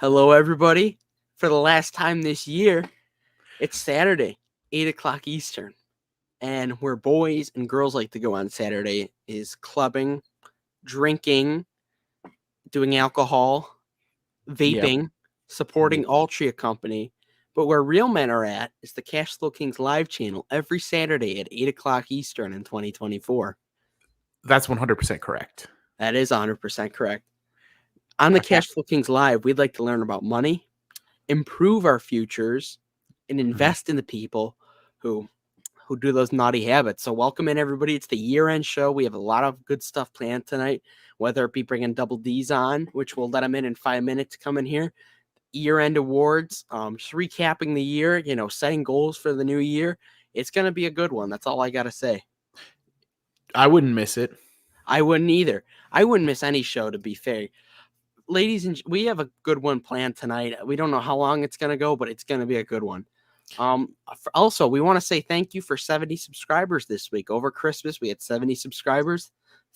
Hello, everybody. For the last time this year, it's Saturday, 8 o'clock Eastern. And where boys and girls like to go on Saturday is clubbing, drinking, doing alcohol, Yep. vaping, supporting Altria Company. But where real men are at is the Cash Flow Kings live channel every Saturday at 8 o'clock Eastern in 2024. That's 100% correct. That is 100% correct. On the Cash Flow Kings live, we'd like to learn about money, improve our futures, and invest in the people who do those naughty habits. So welcome in, everybody. It's the year-end show. We have a lot of good stuff planned tonight, whether it be bringing Double D's on, which we'll let them in 5 minutes to come in here. Year-end awards, just recapping the year, setting goals for the new year. It's going to be a good one. That's all I got to say. I wouldn't miss it. I wouldn't either. I wouldn't miss any show, to be fair. Ladies and we have a good one planned tonight. We don't know how long it's going to go, but it's going to be a good one. Also, we want to say thank you for 70 subscribers this week. Over Christmas, we had 70 subscribers,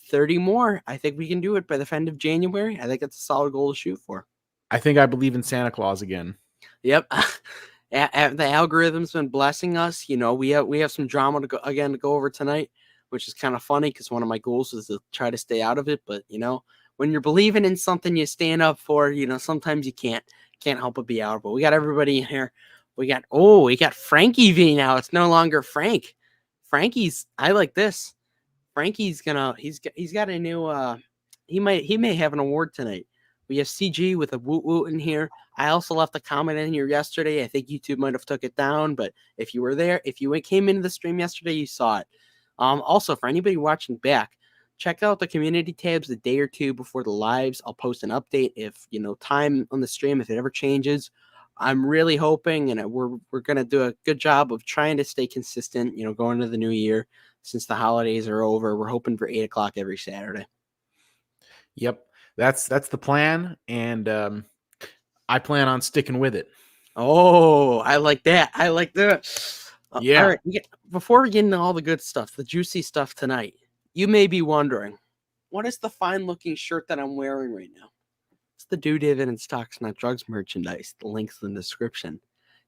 30 more. I think we can do it by the end of January. I think it's a solid goal to shoot for. I think I believe in Santa Claus again. Yep. The algorithm's been blessing us. We have some drama to go over tonight, which is kind of funny because one of my goals is to try to stay out of it. But, when you're believing in something you stand up for, sometimes you can't help but be out. But we got everybody in here. We got Frankie V now. It's no longer Frank. I like this. Frankie's he's got a new he may have an award tonight. We have CG with a woot woot in here. I also left a comment in here yesterday. I think YouTube might have took it down, but if you were there, if you came into the stream yesterday, you saw it. Also, for anybody watching back, check out the community tabs a day or two before the lives. I'll post an update if time on the stream, if it ever changes. I'm really hoping, and we're going to do a good job of trying to stay consistent, going into the new year. Since the holidays are over, we're hoping for 8 o'clock every Saturday. Yep, that's the plan, and I plan on sticking with it. Oh, I like that. Yeah. All right, before we get into all the good stuff, the juicy stuff tonight, you may be wondering, what is the fine-looking shirt that I'm wearing right now? It's the Dividend Stocks Not Drugs merchandise. The link's in the description.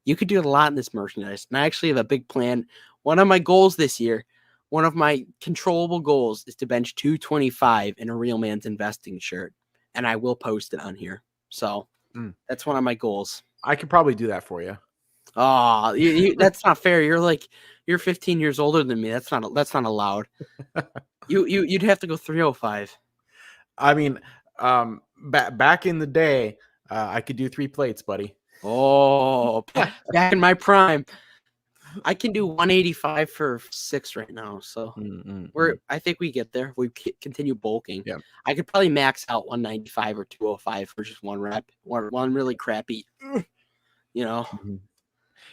You could do a lot in this merchandise, and I actually have a big plan. One of my goals this year, one of my controllable goals, is to bench 225 in a Real Man's Investing shirt, and I will post it on here. So that's one of my goals. I could probably do that for you. Oh, that's not fair. You're 15 years older than me. That's not allowed. You'd have to go 305. I mean, back in the day, I could do 3 plates, buddy. Oh, back in my prime, I can do 185 for 6 right now. So I think we get there. We continue bulking. Yeah. I could probably max out 195 or 205 for just one rep, one really crappy.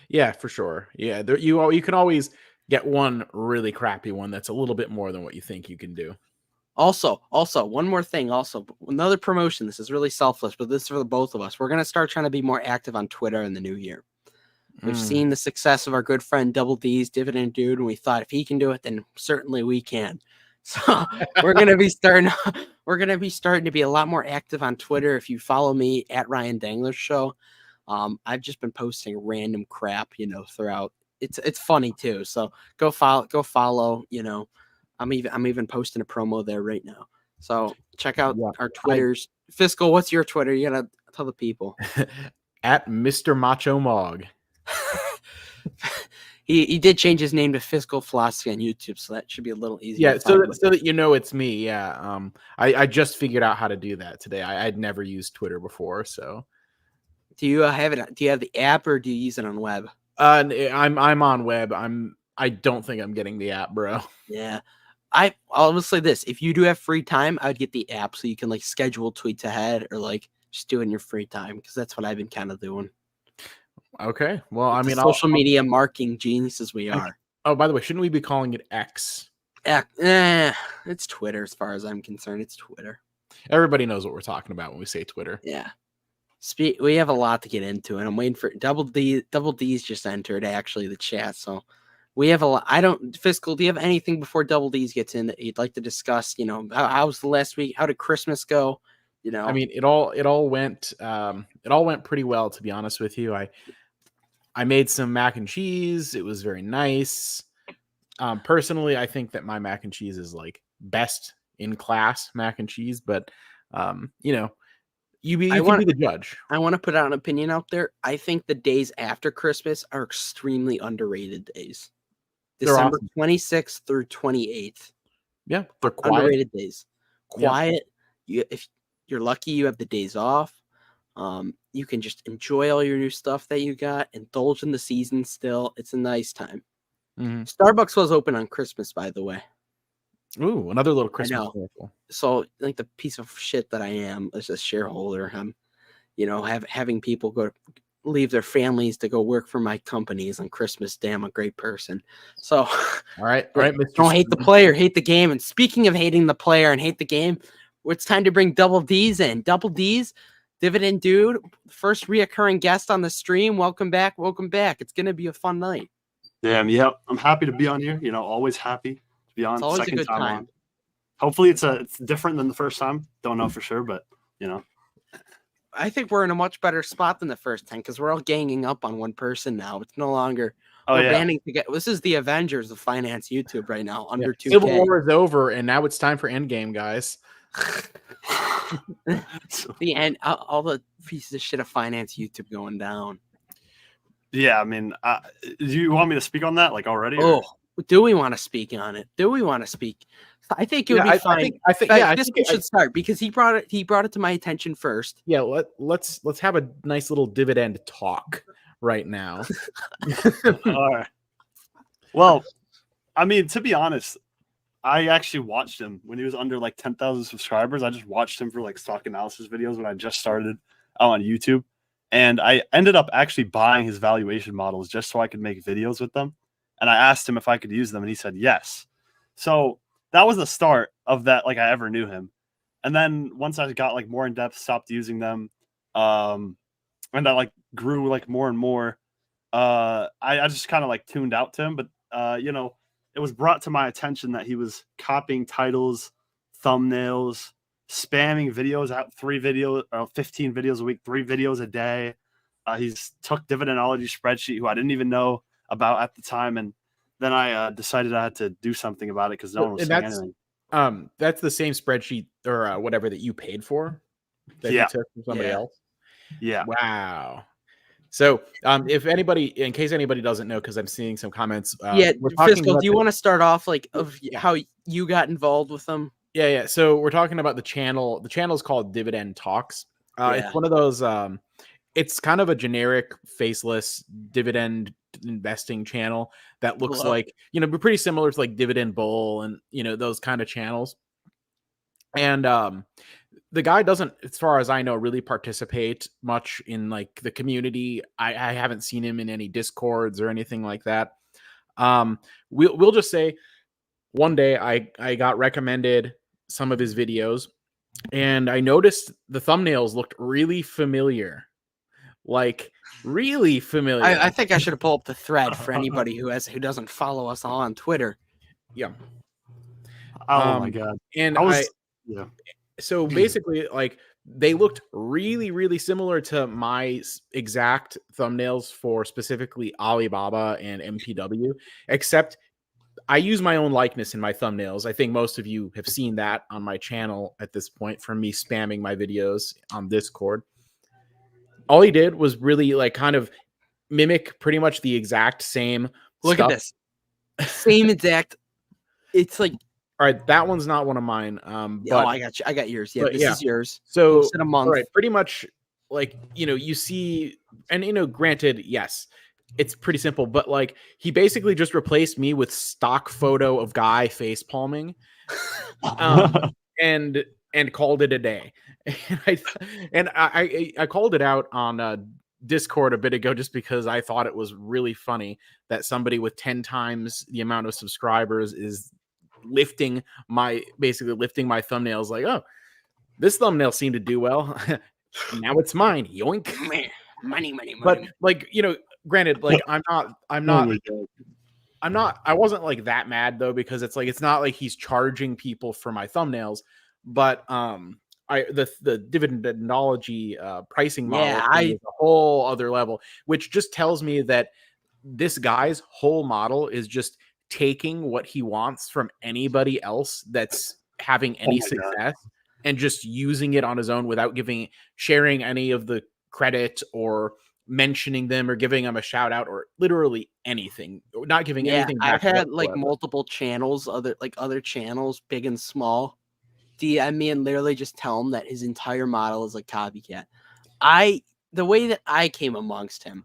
Yeah, for sure. Yeah, you can always get one really crappy one that's a little bit more than what you think you can do. Also, one more thing. Also, another promotion. This is really selfless, but this is for the both of us. We're gonna start trying to be more active on Twitter in the new year. We've seen the success of our good friend Double D's Dividend Dude, and we thought if he can do it, then certainly we can. So we're gonna be starting. We're gonna be starting to be a lot more active on Twitter. If you follow me at Ryan Dangler's show, I've just been posting random crap, throughout. It's funny too. So go follow. I'm even posting a promo there right now. So check out our Twitters. Fiscal, what's your Twitter? You gotta tell the people. At Mr. Macho Mog. He did change his name to Fiscal Philosophy on YouTube, so that should be a little easier. Yeah, so that it's me. Yeah. I just figured out how to do that today. I'd never used Twitter before, so. Do you have it? Do you have the app or do you use it on web? I'm on web. I don't think I'm getting the app, bro. Yeah. I'll say this. If you do have free time, I would get the app so you can schedule tweets ahead or just do it in your free time, because that's what I've been kind of doing. Okay. Well, social media marketing geniuses we are. Oh, by the way, shouldn't we be calling it X? It's Twitter as far as I'm concerned. It's Twitter. Everybody knows what we're talking about when we say Twitter. Yeah. We have a lot to get into, and I'm waiting for Double D's just entered actually the chat, so we have a lot. Fiscal, do you have anything before Double D's gets in that you'd like to discuss? How was the last week? How did Christmas go? You I know, mean, it all went pretty well, to be honest with you. I made some mac and cheese. It was very nice. Personally, I think that my mac and cheese is like best in class mac and cheese, but you know, I you can want be the judge. I want to put out an opinion out there. I think the days after Christmas are extremely underrated days. They're December awesome. 26th through 28th. Yeah, they're quiet. Underrated days. Yeah. Quiet. If you're lucky, you have the days off. You can just enjoy all your new stuff that you got, indulge in the season still. It's a nice time. Mhm. Starbucks was open on Christmas, by the way. Ooh, another little I Christmas know. miracle. So, like the piece of shit that I am as a shareholder, I'm, having people go leave their families to go work for my companies on Christmas Day. I'm a great person. So, All right, Mr. don't hate the Scrooge. player, hate the game. And speaking of hating the player and hate the game, it's time to bring Double D's in. Double D's, Dividend Dude, first reoccurring guest on the stream. Welcome back. Welcome back. It's going to be a fun night. Damn, yeah, I'm happy to be on here. Always happy to be It's on. always a Second good time time. on. Hopefully, it's different than the first time. Don't know for sure, but I think we're in a much better spot than the first time because we're all ganging up on one person now. It's no longer Oh we're yeah, banding together. This is the Avengers of finance YouTube right now, Yeah. under 2K. Civil War is over, and now it's time for Endgame, guys. The end, all the pieces of shit of finance YouTube going down. yeah. I mean, do you want me to speak on that like already? Oh, do we want to speak on it? Do we want to speak? I think it would be fine. I think In yeah, fact, I this think one should start because he brought it to my attention first. yeah, let's have a nice little dividend talk right now. All right. Well, I mean, to be honest, I actually watched him when he was under like 10,000 subscribers. I just watched him for like stock analysis videos when I just started out on YouTube. And I ended up actually buying his valuation models just so I could make videos with them. And I asked him if I could use them, and he said yes. So that was the start of that, like I ever knew him. And then once I got like more in depth, stopped using them, and I like grew like more and more, I just kind of like tuned out to him. But it was brought to my attention that he was copying titles, thumbnails, spamming videos out, 15 videos a week, 3 videos a day. He's took Dividendology spreadsheet, who I didn't even know about at the time, and then I decided I had to do something about it because no one was And saying anything. that's the same spreadsheet or whatever that you paid for that Yeah. you took from somebody Yeah. else. Yeah. Wow. So, if anybody, in case anybody doesn't know, because I'm seeing some comments, Yeah, we're talking Fiscal, about do you want to start off like of Yeah. how you got involved with them? yeah. So we're talking about the channel. The channel is called Dividend Talks. Yeah. It's one of those. It's kind of a generic, faceless dividend investing channel that looks Hello. like pretty similar to like Dividend Bull and those kind of channels. And the guy doesn't, as far as I know, really participate much in like the community. I haven't seen him in any discords or anything like that. We'll just say one day I got recommended some of his videos, and I noticed the thumbnails looked really familiar, like really familiar. I think I should pull up the thread for anybody who doesn't follow us all on Twitter. Yeah. Oh my god. And yeah. so basically, like, they looked really, really similar to my exact thumbnails for specifically Alibaba and MPW, except I use my own likeness in my thumbnails. I think most of you have seen that on my channel at this point from me spamming my videos on Discord. All he did was really like kind of mimic pretty much the exact same Look stuff. at this. Same exact. It's like, all right, that one's not one of mine. But I got you. I got yours. Yeah, but this yeah. is yours. So, Posted a month. all right, pretty much like, you see, and granted, yes, it's pretty simple, but like he basically just replaced me with stock photo of guy face palming, and called it a day. And I called it out on Discord a bit ago just because I thought it was really funny that somebody with 10 times the amount of subscribers is lifting my thumbnails like, oh, this thumbnail seemed to do well. Now it's mine. Yoink. Money. But like, granted, like I wasn't like that mad though, because it's not like he's charging people for my thumbnails, but the dividendology pricing model Yeah, thing is a whole other level, which just tells me that this guy's whole model is just taking what he wants from anybody else that's having any my God. success and just using it on his own without sharing any of the credit or mentioning them or giving them a shout out or literally anything, not giving anything back I've had like whatsoever. multiple channels, other channels, big and small, DM me and literally just tell him that his entire model is a copycat. The way that I came amongst him,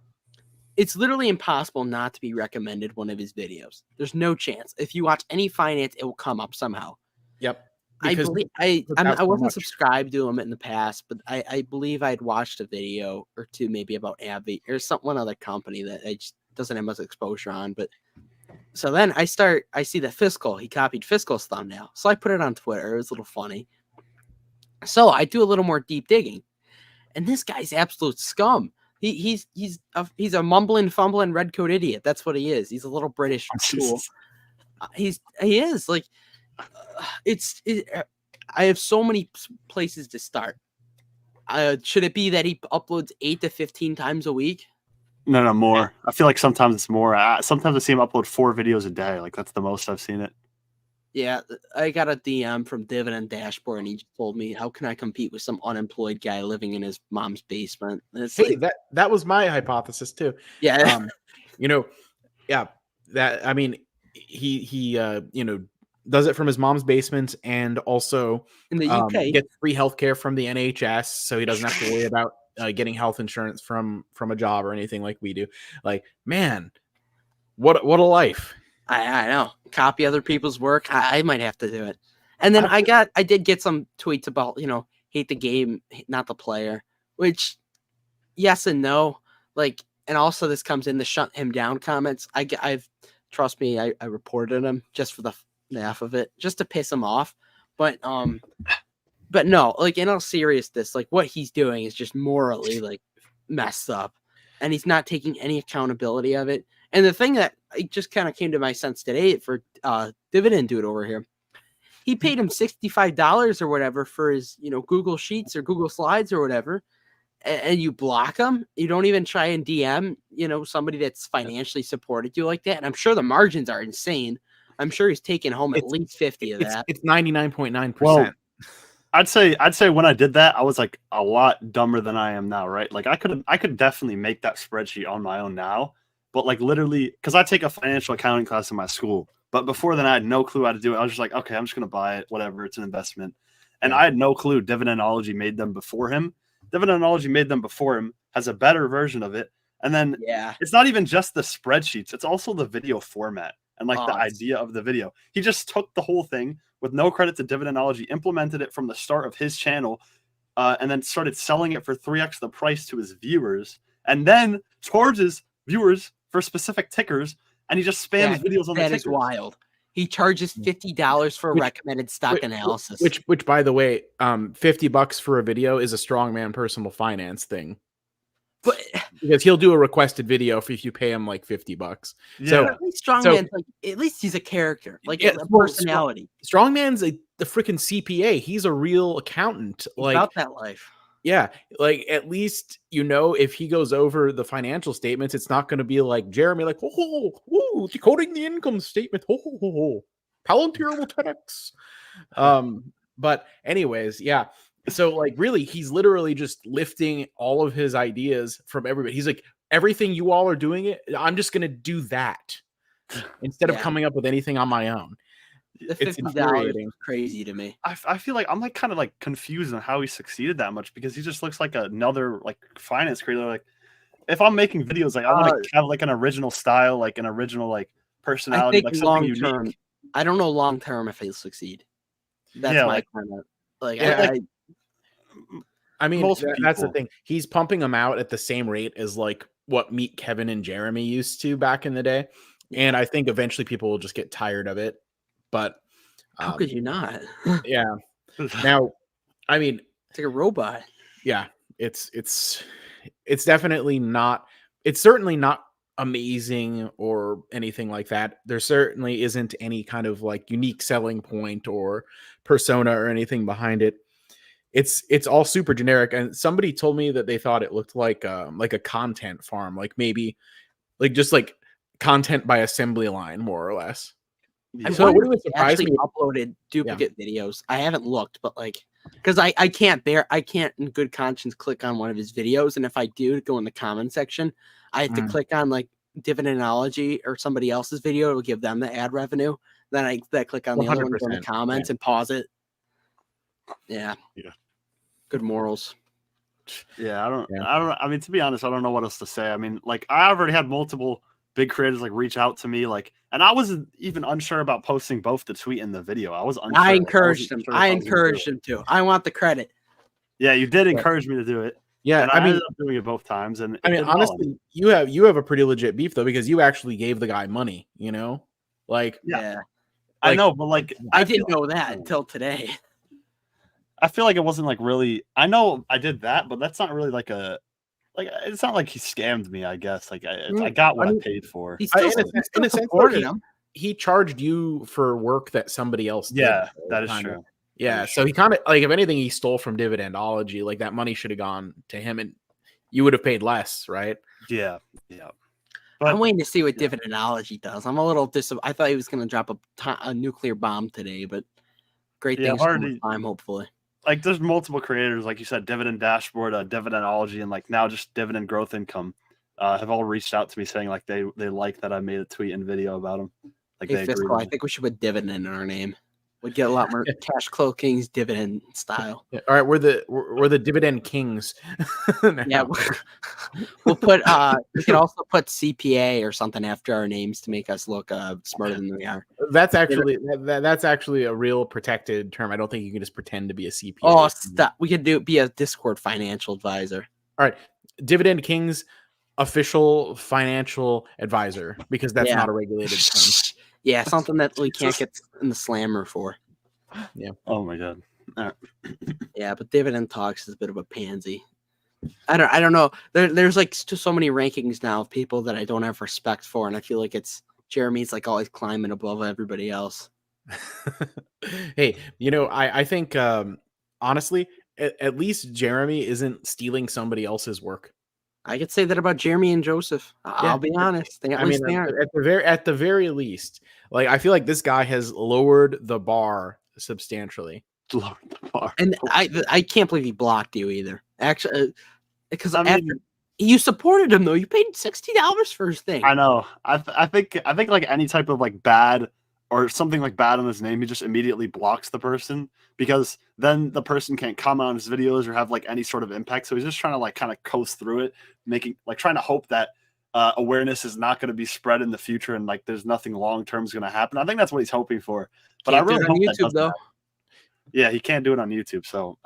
it's literally impossible not to be recommended one of his videos. There's no chance. If you watch any finance, it will come up somehow. Yep. I Because believe he puts out I so wasn't much. subscribed to him in the past, but I believe I'd watched a video or two maybe about AbbVie or one other company that I just doesn't have much exposure on. But so then I see that he copied Fiscal's thumbnail. So I put it on Twitter. It was a little funny. So I do a little more deep digging. And this guy's absolute scum. He's a mumbling, fumbling red coat idiot. That's what he is. He's a little British tool. He is like I have so many places to start. Should it be that he uploads 8 to 15 times a week? No, more. I feel like sometimes it's more. Sometimes I see him upload 4 videos a day. Like that's the most I've seen it. Yeah, I got a DM from Dividend Dashboard, and he just told me, "How can I compete with some unemployed guy living in his mom's basement?" And it's Hey, like, that was my hypothesis too. yeah, Yeah, that I mean, he does it from his mom's basement and also in the UK, gets free healthcare from the NHS, so he doesn't have to worry about getting health insurance from a job or anything like we do. Like, man, what a life. I know. Copy other people's work. I might have to do it. And then I did get some tweets about, hate the game, not the player, which yes and no. Like, and also this comes in the shut him down comments. Trust me, I reported him just for the half of it, just to piss him off. But no, like in all seriousness, like what he's doing is just morally like messed up, and he's not taking any accountability of it. And the thing that it just kind of came to my sense today for Dividend dude over here, he paid him $65 or whatever for his Google Sheets or Google Slides or whatever, and you block him. You don't even try and DM somebody that's financially supported you like that. And I'm sure the margins are insane. I'm sure he's taking home at least 50 of that. It's 99.9%. Well, I'd say when I did that, I was like a lot dumber than I am now, right? Like I could definitely make that spreadsheet on my own now, but like literally, because I take a financial accounting class in my school, but before then I had no clue how to do it. I was just like, okay, I'm just gonna buy it, whatever, it's an investment, and I had no clue Dividendology made them before him. Dividendology made them before him, has a better version of it, and then it's not even just the spreadsheets; it's also the video format and like the idea of the video. He just took the whole thing with no credit to Dividendology, implemented it from the start of his channel, and then started selling it for 3x the price to his viewers, and then charges viewers for specific tickers, and he just spams videos on the tickers. That is wild. He charges $50 for a recommended stock analysis. Which, by the way, $50 for a video is a strongman personal finance thing. But because he'll do a requested video if you pay him like $50. Yeah. So at least Strongman's like at least he's a character, like a personality. Strongman's the freaking CPA. He's a real accountant. He's about that life. Yeah, like at least if he goes over the financial statements, it's not going to be like Jeremy, like decoding the income statement, Palantir will 10x. But anyways, yeah. So like really, he's literally just lifting all of his ideas from everybody. He's like, everything you all are doing I'm just going to do that instead of coming up with anything on my own. The $50 is crazy to me. I feel like I'm like kind of like confused on how he succeeded that much, because he just looks like another like finance creator. Like if I'm making videos, like I want to have like an original style, like an original like personality, like something unique. Term, I don't know long term if he'll succeed. That's my comment. Like I mean, that's the thing. He's pumping them out at the same rate as like what Meet Kevin and Jeremy used to back in the day, and I think eventually people will just get tired of it. But how could you not? Yeah. Now, I mean, it's like a robot. Yeah, it's definitely not. It's certainly not amazing or anything like that. There certainly isn't any kind of like unique selling point or persona or anything behind it. it's all super generic. And somebody told me that they thought it looked like a content farm, like maybe like just like content by assembly line, more or less. I So wonder what if would they surprise actually me? uploaded duplicate videos. I haven't looked, but like, because I can't in good conscience click on one of his videos, and if I do go in the comment section, I have to click on like Dividendology or somebody else's video to give them the ad revenue. Then I click on the other one, go in the 100%, comments, and pause it. Yeah. Yeah. Good morals. Yeah, I don't. I mean, to be honest, I don't know what else to say. I mean, like I already had multiple big creators like reach out to me, like, and I wasn't even unsure about posting both the tweet and the video. I was unsure. I Like, encouraged him. wasn't sure I if was gonna do encouraged it. him to. I want the credit. Yeah, you did encourage me to do it. Yeah, And I I mean, ended up doing it both times, and I it mean, did well. honestly, you have a pretty legit beef though, because you actually gave the guy money. You know, like Yeah. Yeah. I like- know, but like I feel didn't know that like- until today. I feel like it wasn't like really. I know I did that, but that's not really like a like. It's not like he scammed me. I guess like I got what I mean, paid for. He still, in a sense, though, supported him. he charged you for work that somebody else did. Yeah, though, that is kinda. true. Yeah, is so he kind of like, if anything, he stole from Dividendology. Like that money should have gone to him, and you would have paid less, right? Yeah, yeah. I'm But waiting to see what Dividendology does. I'm a little I thought he was going to drop a nuclear bomb today, but great Yeah, things come with time, hopefully. like there's multiple creators, like you said, Dividend Dashboard, Dividendology, and like now just Dividend Growth Income have all reached out to me saying like they like that I made a tweet and video about them. Like Hey, they agree. Fiscal, I think we should put dividend in our name. We'd get a lot more Cash Flow Kings dividend style. Yeah, all right, we're the Dividend Kings. Yeah, we'll put. We could also put CPA or something after our names to make us look smarter than we are. That's actually that's actually a real protected term. I don't think you can just pretend to be a CPA. Oh, stop! We could be a Discord financial advisor. All right, Dividend Kings official financial advisor, because that's not a regulated term. Yeah, something that we can't get in the slammer for. Yeah. Oh my god. Yeah, but Dividend Talks is a bit of a pansy. I don't know. There's like so many rankings now of people that I don't have respect for, and I feel like it's Jeremy's like always climbing above everybody else. Hey, you know, I think honestly, at least Jeremy isn't stealing somebody else's work. I could say that about Jeremy and Joseph. I'll be honest. They, I mean, at the very least, like I feel like this guy has lowered the bar substantially. Lowered the bar. And I can't believe he blocked you either. Actually, because I after mean, you supported him though, you paid $60 for his thing. I know. I think like any type of like bad or something like bad on his name, he just immediately blocks the person, because then the person can't comment on his videos or have like any sort of impact. So he's just trying to like kind of coast through it, trying to hope that awareness is not going to be spread in the future and like there's nothing long term is going to happen. I think that's what he's hoping for. But Can't I really do it on hope that YouTube doesn't though. happen. Yeah, he can't do it on YouTube. So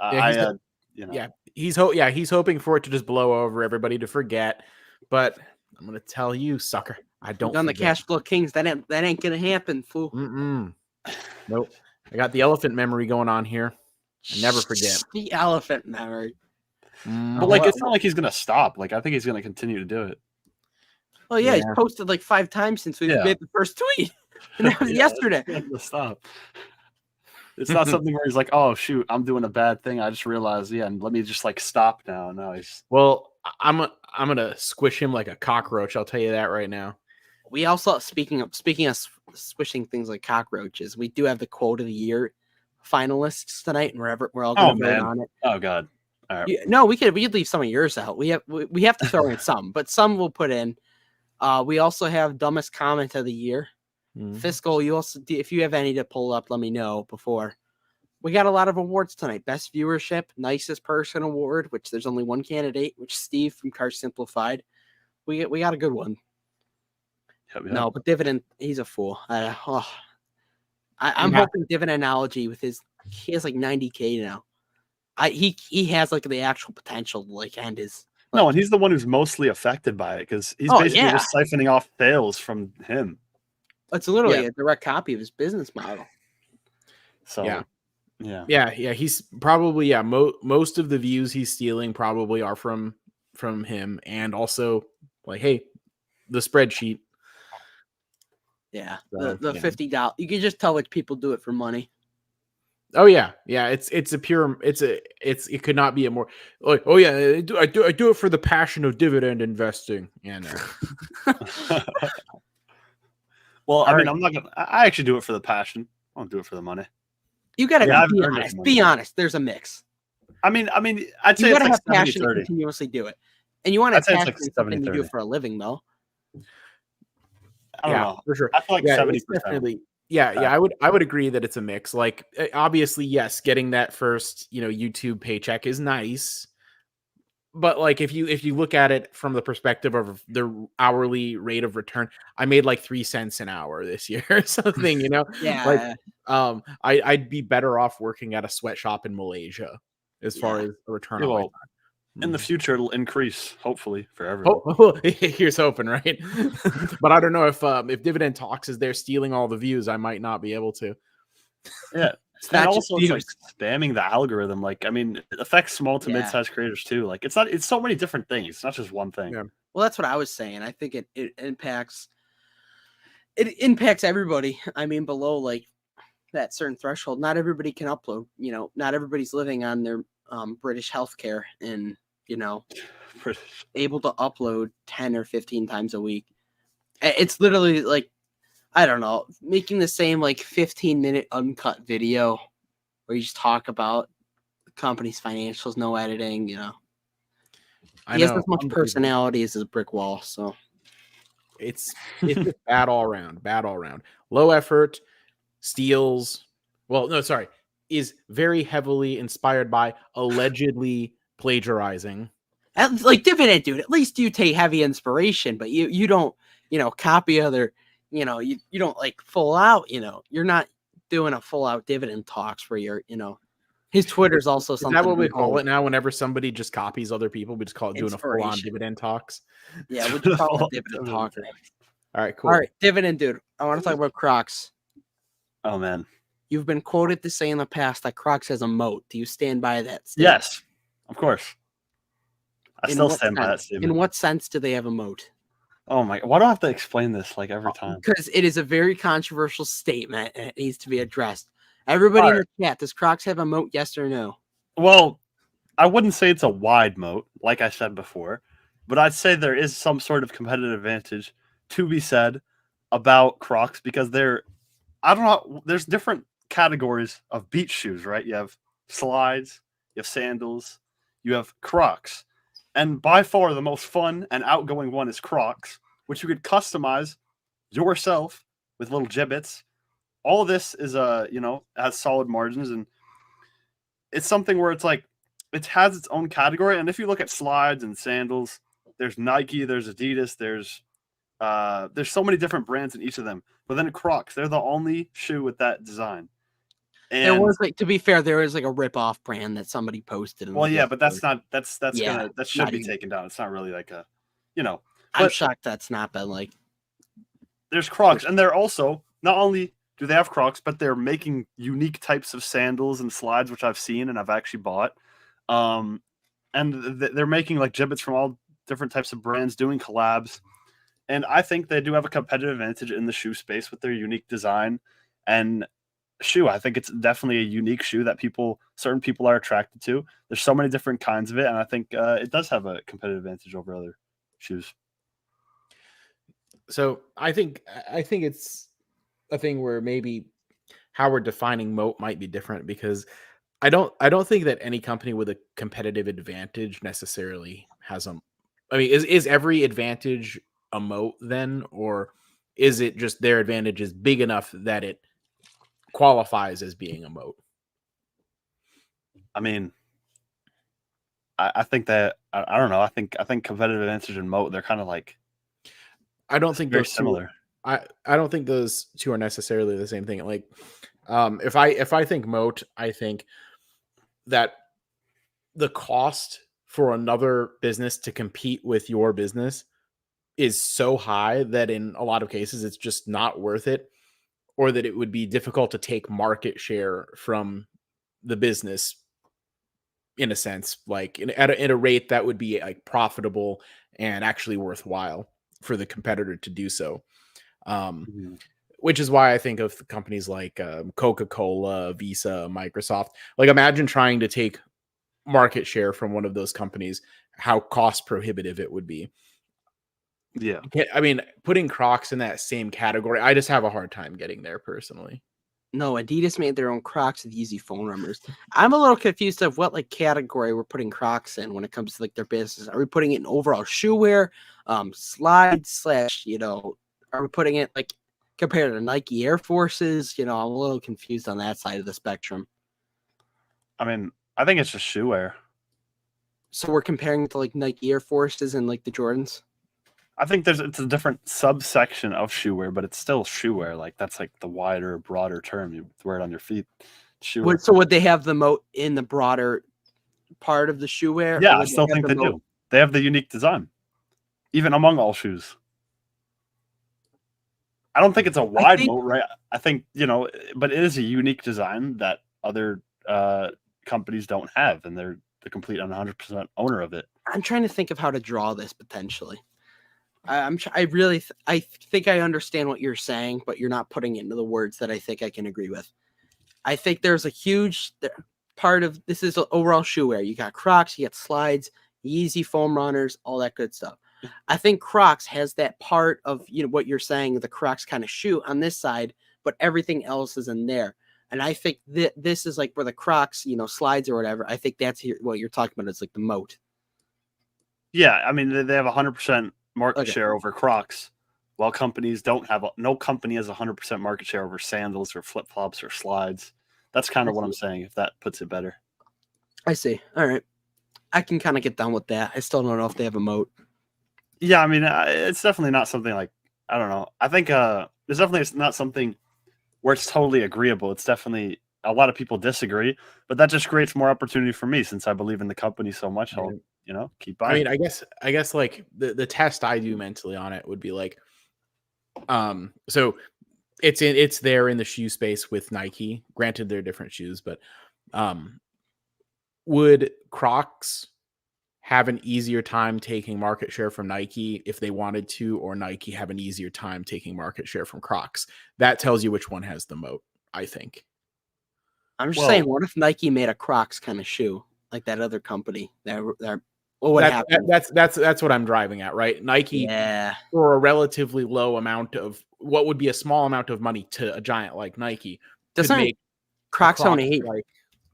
he's hoping for it to just blow over, everybody to forget. But I'm gonna tell you, sucker, I don't. On the Cash Flow Kings, that ain't gonna happen, fool. Nope. I got the elephant memory going on here. I never forget. The elephant memory. But like, it's not like he's gonna stop. Like, I think he's gonna continue to do it. Oh yeah, he's posted like 5 times since we made the first tweet, and that was yesterday. Stop. It's not something where he's like, "Oh shoot, I'm doing a bad thing. I just realized, and let me just like stop now." No, he's I'm gonna squish him like a cockroach. I'll tell you that right now. We also speaking of squishing things like cockroaches, we do have the quote of the year finalists tonight, and we're all going to vote on it. Oh god. All right. No, we could leave some of yours out. We have to throw in some, but some we'll put in. We also have dumbest comment of the year. Fiscal, you also, if you have any to pull up, let me know before. We got a lot of awards tonight. Best viewership, nicest person award, which there's only one candidate, which is Steve from Car Simplified. We got a good one. Yep. No, but Dividend, he's a fool. I'm hoping Dividendology with he has like 90K now. He has like the actual potential to like end his. No, and he's the one who's mostly affected by it because he's basically just siphoning off sales from him. It's literally a direct copy of his business model. So yeah. He's probably most of the views he's stealing probably are from him, and also like, hey, the spreadsheet. Yeah, the $50. You can just tell which people do it for money. Oh yeah, yeah. It's a pure. It could not be a more like. Oh yeah, I do it for the passion of dividend investing. Yeah, no. Well, I All mean, right. I'm not gonna. I actually do it for the passion. I don't do it for the money. You gotta I haven't be earned it honest. for Be money. honest. There's a mix. I mean, I'd You say it's gotta like have 70 passion to 30. continuously do it, and you want to I'd say it's have like passion in 70 something you do 30. for a living, though. I don't Yeah, know. for sure. I feel like Yeah, 70%. it's definitely. Yeah. I would agree that it's a mix. Like, obviously, yes, getting that first, YouTube paycheck is nice. But like, if you look at it from the perspective of the hourly rate of return, I made like 3 cents an hour this year or something. Like, Yeah. I'd be better off working at a sweatshop in Malaysia as far Yeah. as a return Yeah, on my well, in the time. future, it'll increase, hopefully, for everyone. Oh, here's hoping, right? But I don't know if Dividend Talks is there stealing all the views, I might not be able to. Yeah. It's And not just also, it's like views. spamming the algorithm. Like, I mean, it affects small to Yeah. mid-sized creators too. Like, it's so many different things. It's not just one thing. Yeah. Well, that's what I was saying. I think it impacts everybody. I mean, below like that certain threshold, not everybody can upload. Not everybody's living on their British healthcare and able to upload 10 or 15 times a week. It's literally like, I don't know, making the same like 15-minute uncut video where you just talk about the company's financials, no editing. He has as much Unbelievable. personality as a brick wall. So It's just bad all around. Low effort, steals. Well, no, sorry, is very heavily inspired by allegedly plagiarizing. like Dividend, dude, at least you take heavy inspiration, but you don't, copy other, you don't like full out, you're not doing a full out Dividend Talks where you're, his Twitter's also Is something. that what we to call behold. it now? Whenever somebody just copies other people, we just call it doing a full-on Inspiration. Dividend Talks. Yeah, we just call it Dividend Talk. All right, cool. All right, Dividend, dude. I want to talk about Crocs. Oh man. You've been quoted to say in the past that Crocs has a moat. Do you stand by that statement? Yes, of course. I In still what stand by that sense? statement. In what sense do they have a moat? Oh my! Why do I have to explain this like every time? Because it is a very controversial statement and it needs to be addressed. Everybody in the chat, does Crocs have a moat? Yes or no? Well, I wouldn't say it's a wide moat, like I said before, but I'd say there is some sort of competitive advantage to be said about Crocs because I don't know, there's different categories of beach shoes, right? You have slides, you have sandals, you have Crocs. And by far the most fun and outgoing one is Crocs, which you could customize yourself with little gibbets. All this is has solid margins, and it's something where it's like it has its own category. And if you look at slides and sandals, there's Nike, there's Adidas, there's so many different brands in each of them. But then Crocs, they're the only shoe with that design. And there was to be fair, there was like a rip-off brand that somebody posted. Well, yeah, but that should be even, taken down. It's not really like a, I'm shocked that's not been like. There's Crocs, and they're also not only do they have Crocs, but they're making unique types of sandals and slides, which I've seen and I've actually bought. And they're making like gibbets from all different types of brands, doing collabs. And I think they do have a competitive advantage in the shoe space with their unique design and shoe. I think it's definitely a unique shoe that certain people are attracted to. There's so many different kinds of it, and I think it does have a competitive advantage over other shoes. So I think it's a thing where maybe how we're defining moat might be different because I don't think that any company with a competitive advantage necessarily has a. I mean, is every advantage a moat then, or is it just their advantage is big enough that it qualifies as being a moat? I mean, I think that I don't know. I think competitive advantage and moat, they're kind of like. I don't think very those similar. I don't think those two are necessarily the same thing. Like, if I think moat, I think that the cost for another business to compete with your business is so high that in a lot of cases it's just not worth it, or that it would be difficult to take market share from the business in a sense, like at a rate that would be like profitable and actually worthwhile for the competitor to do so. which is why I think of companies like Coca-Cola, Visa, Microsoft. Like, imagine trying to take market share from one of those companies, how cost prohibitive it would be. Yeah. I mean, putting Crocs in that same category, I just have a hard time getting there personally. No, Adidas made their own Crocs with easy phone numbers. I'm a little confused of what like category we're putting Crocs in when it comes to like their business. Are we putting it in overall shoe wear, slides / are we putting it like compared to Nike Air Forces? I'm a little confused on that side of the spectrum. I mean, I think it's just shoe wear. So we're comparing it to like Nike Air Forces and like the Jordans. I think it's a different subsection of shoe wear, but it's still shoe wear. Like that's like the wider, broader term. You wear it on your feet. Shoe wear. So would they have the moat in the broader part of the shoe wear? Yeah, I still think they do. They have the unique design, even among all shoes. I don't think it's a wide moat, right? I think, but it is a unique design that other companies don't have, and they're the complete 100% owner of it. I'm trying to think of how to draw this potentially. I think I understand what you're saying, but you're not putting it into the words that I think I can agree with. I think there's a huge part of this is overall shoe wear. You got Crocs, you got slides, Yeezy foam runners, all that good stuff. I think Crocs has that part of what you're saying, the Crocs kind of shoe on this side, but everything else is in there. And I think this is like where the Crocs, slides or whatever. I think that's what you're talking about. It's like the moat. Yeah, I mean they have 100% market share over Crocs, while companies don't have. No company has 100% market share over sandals or flip flops or slides. That's kind of what I'm saying. If that puts it better. I see. All right, I can kind of get down with that. I still don't know if they have a moat. Yeah, I mean it's definitely not something like I don't know. I think it's definitely not something where it's totally agreeable. It's definitely a lot of people disagree, but that just creates more opportunity for me since I believe in the company so much. I'll keep buying. I mean, I guess like the test I do mentally on it would be like, so it's there in the shoe space with Nike. Granted, they're different shoes, but would Crocs have an easier time taking market share from Nike if they wanted to, or Nike have an easier time taking market share from Crocs? That tells you which one has the moat, I think. I'm just saying, what if Nike made a Crocs kind of shoe like that other company? What would happen? That's what I'm driving at, right? Nike, for a relatively low amount of what would be a small amount of money to a giant like Nike, doesn't Crocs own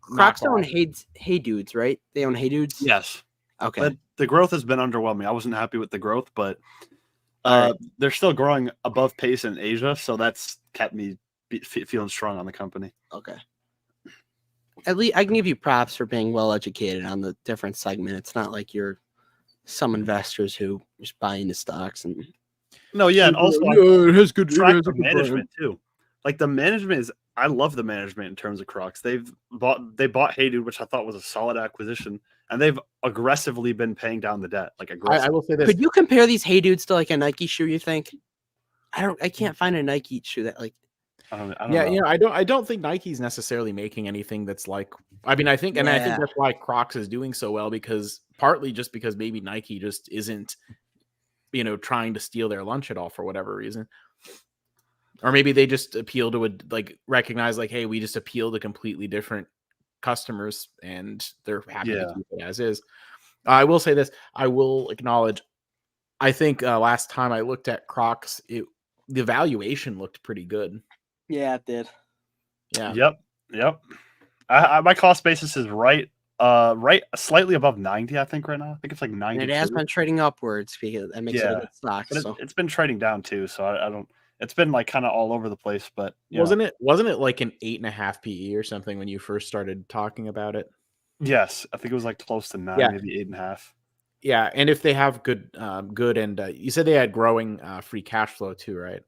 Crocs own Hey Dudes, right? They own Hey Dudes. Yes. Okay. But the growth has been underwhelming. I wasn't happy with the growth, but they're still growing above pace in Asia, so that's kept me feeling strong on the company. Okay. At least I can give you props for being well educated on the different segment. It's not like you're some investors who just buy into stocks and and also it has good management too. Like the management is, I love the management in terms of Crocs. They bought Hey Dude, which I thought was a solid acquisition, and they've aggressively been paying down the debt. Like I will say this: could you compare these Hey Dudes to like a Nike shoe? You think? I can't find a Nike shoe that like. I don't know. I don't think Nike's necessarily making anything that's like. I mean, I think that's why Crocs is doing so well, because partly just because maybe Nike just isn't, trying to steal their lunch at all for whatever reason, or maybe they just appeal to recognize like, hey, we just appeal to completely different customers, and they're happy to keep it as is. I will say this: I will acknowledge. I think last time I looked at Crocs, the valuation looked pretty good. Yeah, it did. Yeah. Yep. My cost basis is right slightly above 90, I think, right now. I think it's like 90. It has been trading upwards because that makes it a good stock. But it's been trading down too, so I don't. It's been like kind of all over the place, but wasn't it like an 8.5 PE or something when you first started talking about it? Yes, I think it was like close to 9, maybe 8.5. Yeah, and if they have good and you said they had growing free cash flow too, right?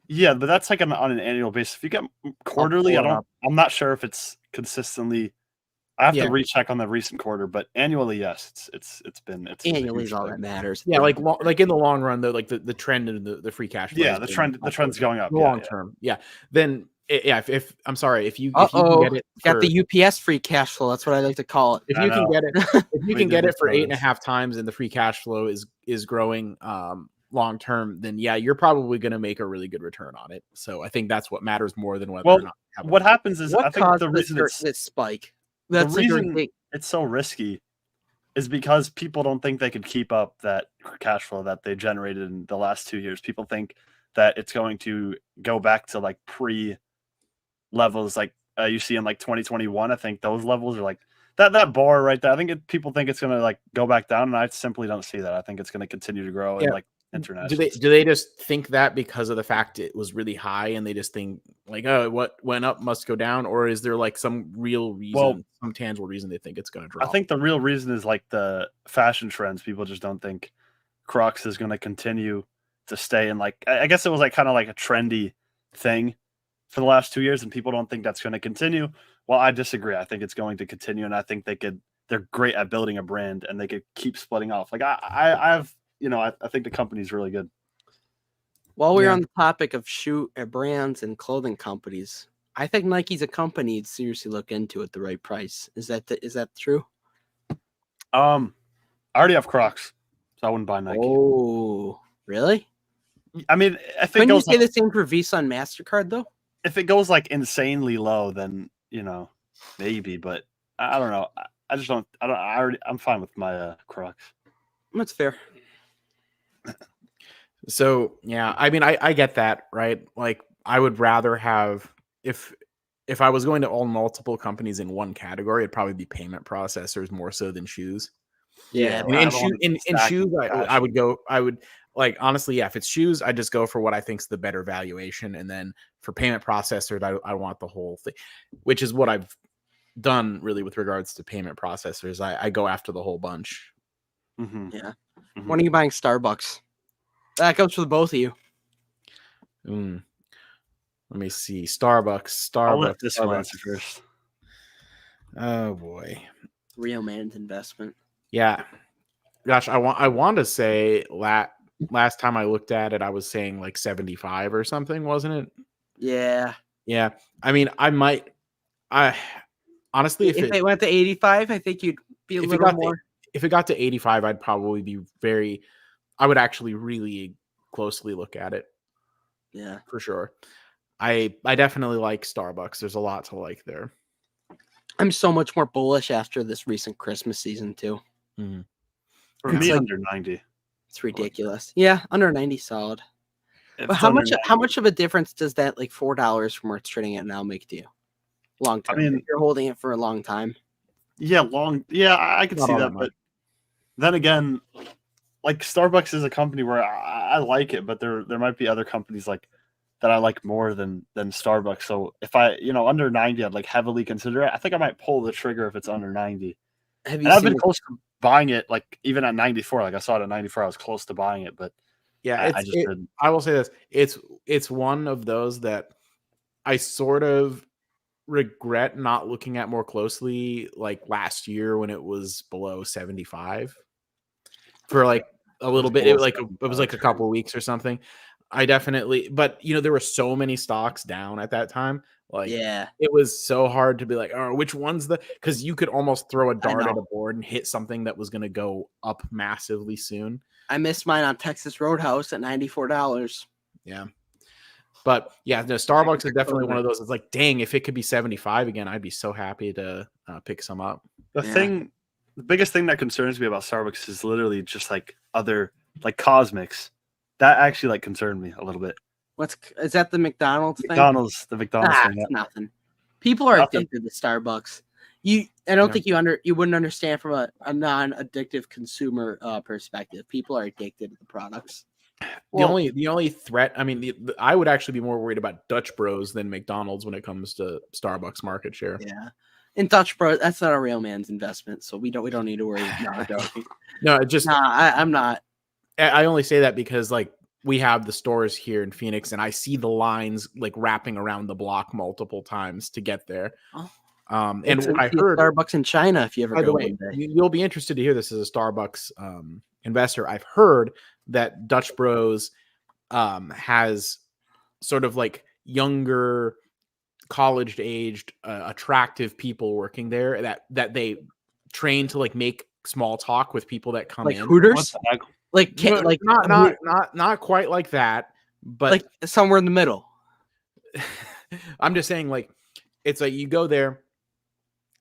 Yeah, but that's like on an annual basis. If you get quarterly, I'm not sure if it's consistently. I have to recheck on the recent quarter, but annually, yes, it's annually is all that matters. Yeah, like in the long run, though, like the trend in the free cash flow. Yeah, the trend's going up. Long term, Then if I'm sorry, if you can get it, got the UPS free cash flow. That's what I like to call it. If you can get it for 8.5 times, and the free cash flow is growing long term, then yeah, you're probably going to make a really good return on it. So I think that's what matters more than whether or Well, not you have what a- happens is I What think caused the reason it's this spike? the That's like reason ridiculous. it's so risky is because people don't think they could keep up that cash flow that they generated in the last 2 years. People think that it's going to go back to like pre levels like you see in like 2021. I think those levels are like that bar right there. I think people think it's going to like go back down, and I simply don't see that. I think it's going to continue to grow in Yeah. like Do international. they just think that because of the fact it was really high and they just think like, oh, what went up must go down, or is there like some real reason, Well, some tangible reason they think it's going to I drop? think the real reason is like the fashion trends. People just don't think Crocs is going to continue to stay in like I guess it was like kind of like a trendy thing for the last 2 years, and people don't think that's going to continue. Well, I disagree. I think it's going to continue, and I think they're great at building a brand, and they could keep splitting off. Like I've I think the company's really good. While we're Yeah. on the topic of shoe brands and clothing companies, I think Nike's a company you'd seriously look into at the right price. Is that true? I already have Crocs, so I wouldn't buy Nike. Oh, really? I mean, if it Couldn't you goes say the same for Visa and MasterCard though? if it goes like insanely low, then maybe. But I don't know. I just don't. I don't. I'm fine with my Crocs. That's fair. So yeah, I mean, I get that, right? Like, I would rather have if I was going to own multiple companies in one category, it'd probably be payment processors more so than shoes. Yeah, I In, don't wanna in stack shoes, I cash. would like honestly, yeah. If it's shoes, I just go for what I think's the better valuation, and then for payment processors, I want the whole thing, which is what I've done really with regards to payment processors. I go after the whole bunch. Mhm. yeah. Mhm. When are you buying Starbucks? That goes for the both of you. Mm. Let me see. Starbucks. I'll let this one answer first. Oh boy. Real man's investment. Yeah. Gosh, I want to say last time I looked at it, I was saying like 75 or something, wasn't it? Yeah. Yeah. I mean, I honestly, If it went to 85, I think you'd be a if it little got more. if it got to 85, I'd probably be I would actually really closely look at it Yeah. for sure. I definitely like Starbucks. There's a lot to like there. I'm so much more bullish after this recent Christmas season too. Mhm. For It's me, like- under 90. It's ridiculous. Yeah, under 90 solid. If But it's how under much 90 of a difference does that like $4 from where it's trading at now make to you? Long term. mean- if you're holding it for a long time. Yeah, Yeah, I could Not see all that. that much. But then again, like Starbucks is a company where I like it, but there might be other companies like that I like more than Starbucks. So if under 90, I'd like heavily consider it. I think I might pull the trigger if it's under 90. Have you And I've seen been close to buying it, like even at 94. Like I saw it at 94, I was close to buying it, but Yeah, I just didn't. I will say this. It's one of those that I sort of regret not looking at more closely, like last year when it was below 75 for like a little bit. It was like a couple of weeks or something. I definitely, but there were so many stocks down at that time. Like, Yeah. it was so hard to be like, oh, which one's because you could almost throw a dart at know. a board and hit something that was going to go up massively soon. I missed mine on Texas Roadhouse at $94. Yeah. But yeah, no, Starbucks is definitely one of those. It's like, dang, if it could be 75 again, I'd be so happy to pick some up. The biggest thing that concerns me about Starbucks is literally just like other like cosmetics. That actually like concerned me a little bit. Is that the McDonald's thing? The McDonald's thing. It's nothing. People are Nothing? addicted to Starbucks. I don't think you wouldn't understand from a non-addictive consumer perspective. People are addicted to the products. The only threat, I mean, I would actually be more worried about Dutch Bros than McDonald's when it comes to Starbucks market share. Yeah, and Dutch Bros, that's not a real man's investment, so we don't need to worry. No, I'm joking. No, it just I'm not. I only say that because like we have the stores here in Phoenix, and I see the lines like wrapping around the block multiple times to get there. Oh. And what I heard, Starbucks in China. If you ever by go the way, one day, you'll be interested to hear this as a Starbucks investor. I've heard that Dutch Bros has sort of like younger, college-aged, attractive people working there that they train to like make small talk with people that come like in. Hooters. Like No, like not quite like that, but like somewhere in the middle. I'm just saying, like, it's like you go there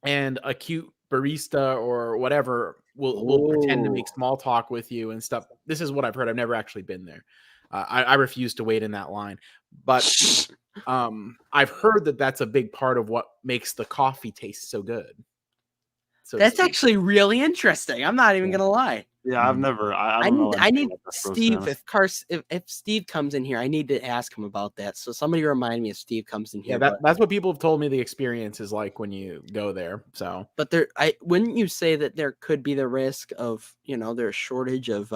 and a cute barista or whatever will pretend to make Oh. small talk with you and stuff. This is what I've heard. I've never actually been there. I refuse to wait in that line, but I've heard that that's a big part of what makes the coffee taste so good. So to That's speak. actually really interesting. I'm not even Yeah. gonna lie. Yeah, I've never. I don't know. I anything need about that, bro, to be Steve. honest. If Steve comes in here, I need to ask him about that. So somebody remind me if Steve comes in Yeah, here. that's what people have told me the experience is like when you go there. So, But there, I wouldn't you say that there could be the risk of there's shortage of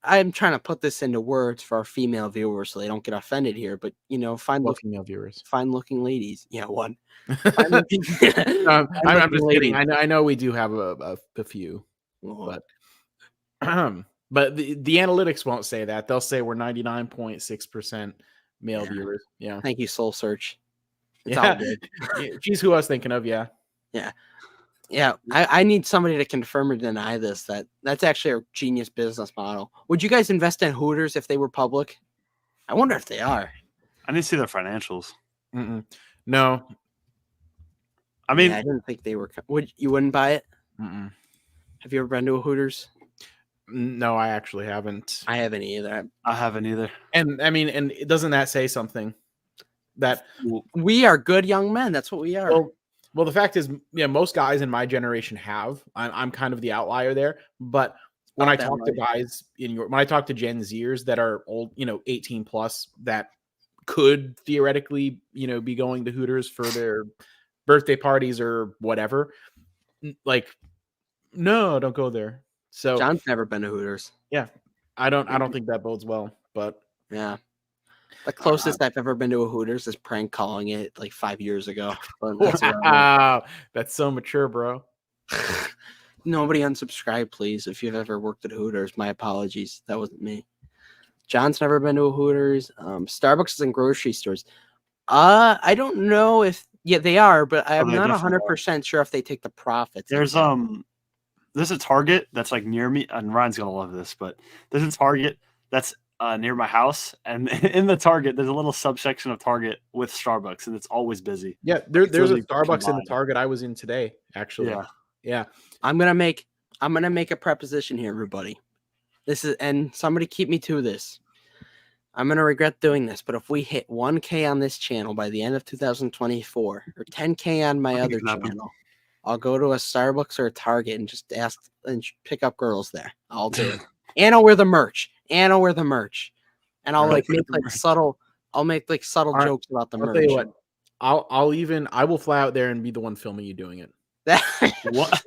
I'm trying to put this into words for our female viewers so they don't get offended here, but well, female viewers. fine looking ladies. Yeah, one. Fine looking, I'm fine-looking just kidding. ladies. I know we do have a few, Oh, but the analytics won't say that. They'll say we're 99.6% male Yeah. viewers. Yeah. Thank you, Soul Search. It's all good. She's who I was thinking of. Yeah. Yeah, I need somebody to confirm or deny this. That's actually a genius business model. Would you guys invest in Hooters if they were public? I wonder if they are. I need to see their financials. No. I mean, I didn't think they were. You wouldn't buy it? Mm-mm. Have you ever been to a Hooters? No, I actually haven't. I haven't either. I haven't either. And I mean, and doesn't that say something? That we are good young men. That's what we are. Well, the fact is, most guys in my generation have. I'm kind of the outlier there. But when I talk to guys when I talk to Gen Zers that are old, 18 plus, that could theoretically, be going to Hooters for their birthday parties or whatever, like, no, don't go there. So John's never been to Hooters. Yeah, I don't think that bodes well. But yeah. The closest I've ever been to a Hooters is prank calling it like 5 years ago. But wow, that's so mature, bro. Nobody unsubscribe, please. If you've ever worked at Hooters, my apologies. That wasn't me. John's never been to a Hooters. Starbucks is in grocery stores. I don't know if they are, but I'm not 100% sure if they take the profits. There's a Target that's like near me, and Ryan's gonna love this, but there's a Target that's near my house, and in the Target there's a little subsection of Target with Starbucks, and it's always busy. Yeah, there's a Starbucks in the Target I was in today, actually. Yeah. I'm gonna make a preposition here, everybody. And somebody keep me to this. I'm gonna regret doing this, but if we hit 1K on this channel by the end of 2024 or 10K on my other channel, I'll go to a Starbucks or a Target and just ask and pick up girls there. I'll do it. And I'll wear the merch. And I'll make subtle jokes about the merch. Tell you what, I will fly out there and be the one filming you doing it. What?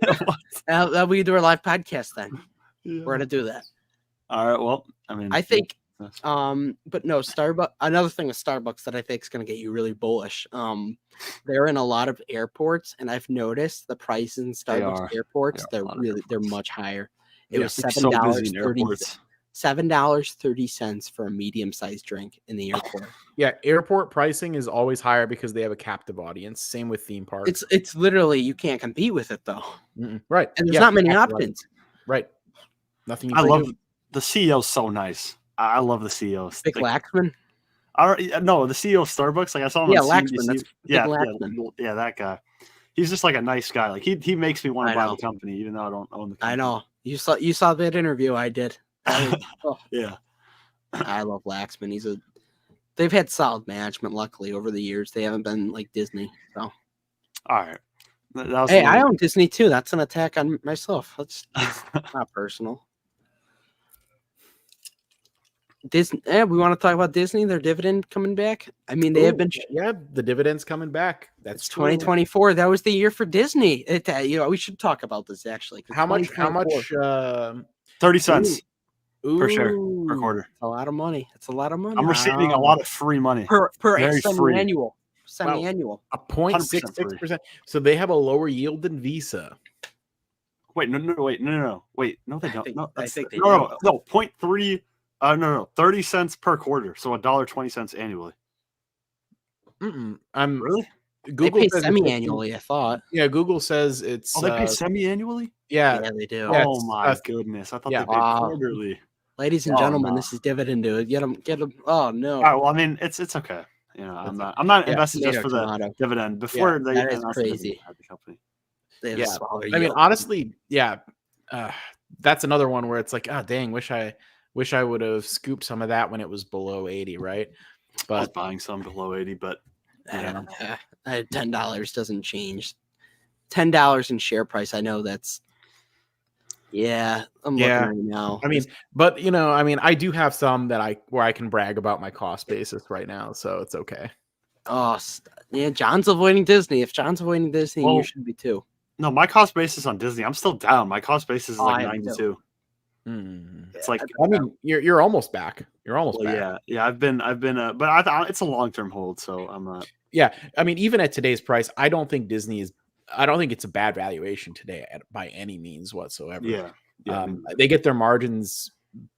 That'll be do our live podcast then. Yeah. We're gonna do that. All right. Well, I mean, I think but no, Starbucks. Another thing with Starbucks that I think is going to get you really bullish. They're in a lot of airports, and I've noticed the price in Starbucks airports. They're much higher. It was $7.30 for a medium-sized drink in the airport. Yeah, airport pricing is always higher because they have a captive audience. Same with theme parks. It's literally you can't compete with it though. Right, and there's not many options. Right, nothing. I love the CEO's so nice. I love the CEO. Big Laxman. No, the CEO of Starbucks. Like I saw him. Yeah, Laxman. Yeah, that guy. He's just like a nice guy. Like he makes me want to buy the company, even though I don't own the company. I know. You saw that interview I did. Yeah, I love Laxman. They've had solid management. Luckily, over the years, they haven't been like Disney. So, all right. I own Disney too. That's an attack on myself. That's not personal. Disney. Yeah, we want to talk about Disney. Their dividend coming back. I mean, they have been. Yeah, the dividend's coming back. That's 2024. That was the year for Disney. We should talk about this actually. How much? 30 cents per share per quarter. It's a lot of money. It's a lot of money. I'm receiving a lot of free money per semi-annual. Semi-annual. A 0.66%. So they have a lower yield than Visa. Wait, no, they don't. I think they no, 0.3. No, 30 cents per quarter. So $1.20 annually. I'm really. Google pay says it's 15 semi-annually, I thought. Yeah, Google says it's Oh, they pay semi-annually? yeah, Yeah, they do. yeah, Oh it's, my goodness. I thought yeah. they paid Wow. quarterly. Ladies and Oh, gentlemen, no. this is Dividend, dude. Get them. Oh no. All right, well, I mean, it's okay. You know, I'm not Yeah, invested just tomato, for the tomato. dividend. Before they That is announced the dividend crazy. at the company. They have a yeah. smaller I mean, yield. honestly, yeah. That's another one where it's like, oh dang, wish I would have scooped some of that when it was below 80, right? I was But buying some below 80, but yeah. $10 doesn't change. $10 in share price. I know that's. Yeah, I'm looking right now. I mean, but you know, I mean, I do have some that where I can brag about my cost basis right now, so it's okay. Oh, yeah, John's avoiding Disney. If John's avoiding Disney, you Well, should be too. no, my cost basis on Disney, I'm still down. My cost basis is like I am 92. It's like I mean, you're almost back. You're almost well, back. yeah. I've been, but I thought it's a long-term hold, so I'm not. Yeah, I mean, even at today's price, I don't think it's a bad valuation today by any means whatsoever. Yeah. They get their margins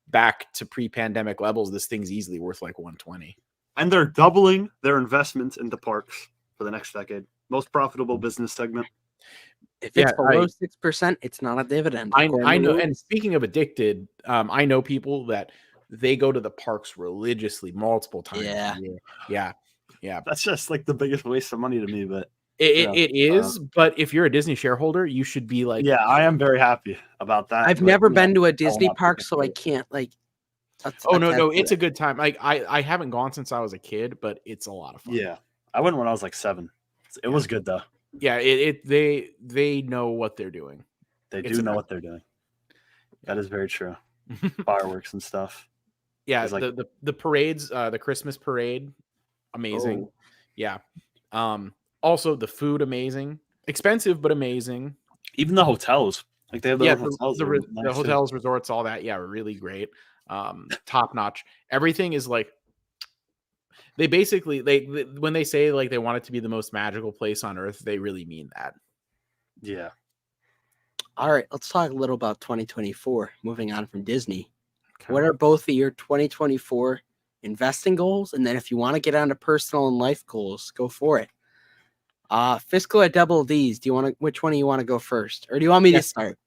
back to pre-pandemic levels. This thing's easily worth like 120. And they're doubling their investments into parks for the next decade. Most profitable business segment. If it's below 6%, it's not a dividend. I know. And speaking of addicted, I know people that they go to the parks religiously multiple times a year. Yeah. That's just like the biggest waste of money to me, but it is. But if you're a Disney shareholder, you should be like, yeah, I am very happy about that. I've never been to a Disney park, so I can't like. No, it's a good time. Like I haven't gone since I was a kid, but it's a lot of fun. Yeah, I went when I was like 7. It was good though. Yeah, they know what they're doing. They do know what they're doing. That is very true. Fireworks and stuff. Yeah, like, the parades, the Christmas parade, amazing. Oh. Yeah. Also the food, amazing. Expensive but amazing. Even the hotels, like they have hotels. The hotels, resorts, all that. Yeah, really great. Top notch. Everything is like. They basically when they say like they want it to be the most magical place on earth, they really mean that. Yeah. All right, let's talk a little about 2024. Moving on from Disney. Okay. What are both of your 2024 investing goals? And then if you want to get onto personal and life goals, go for it. Fiscal at double D's. Which one do you want to go first? Or do you want me to start?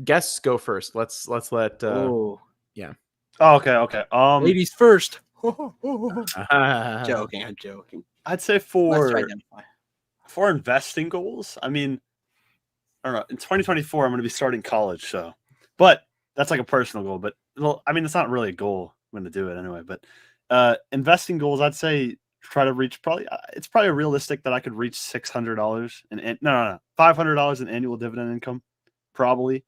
Guests go first. Let's let yeah. Oh, okay. Ladies first. I'm joking. I'd say for investing goals, I mean, I don't know. In 2024, I'm going to be starting college, but that's like a personal goal. But I mean, it's not really a goal. I'm going to do it anyway. But investing goals, I'd say try to reach it's probably realistic that I could reach $600 $500 in annual dividend income, probably.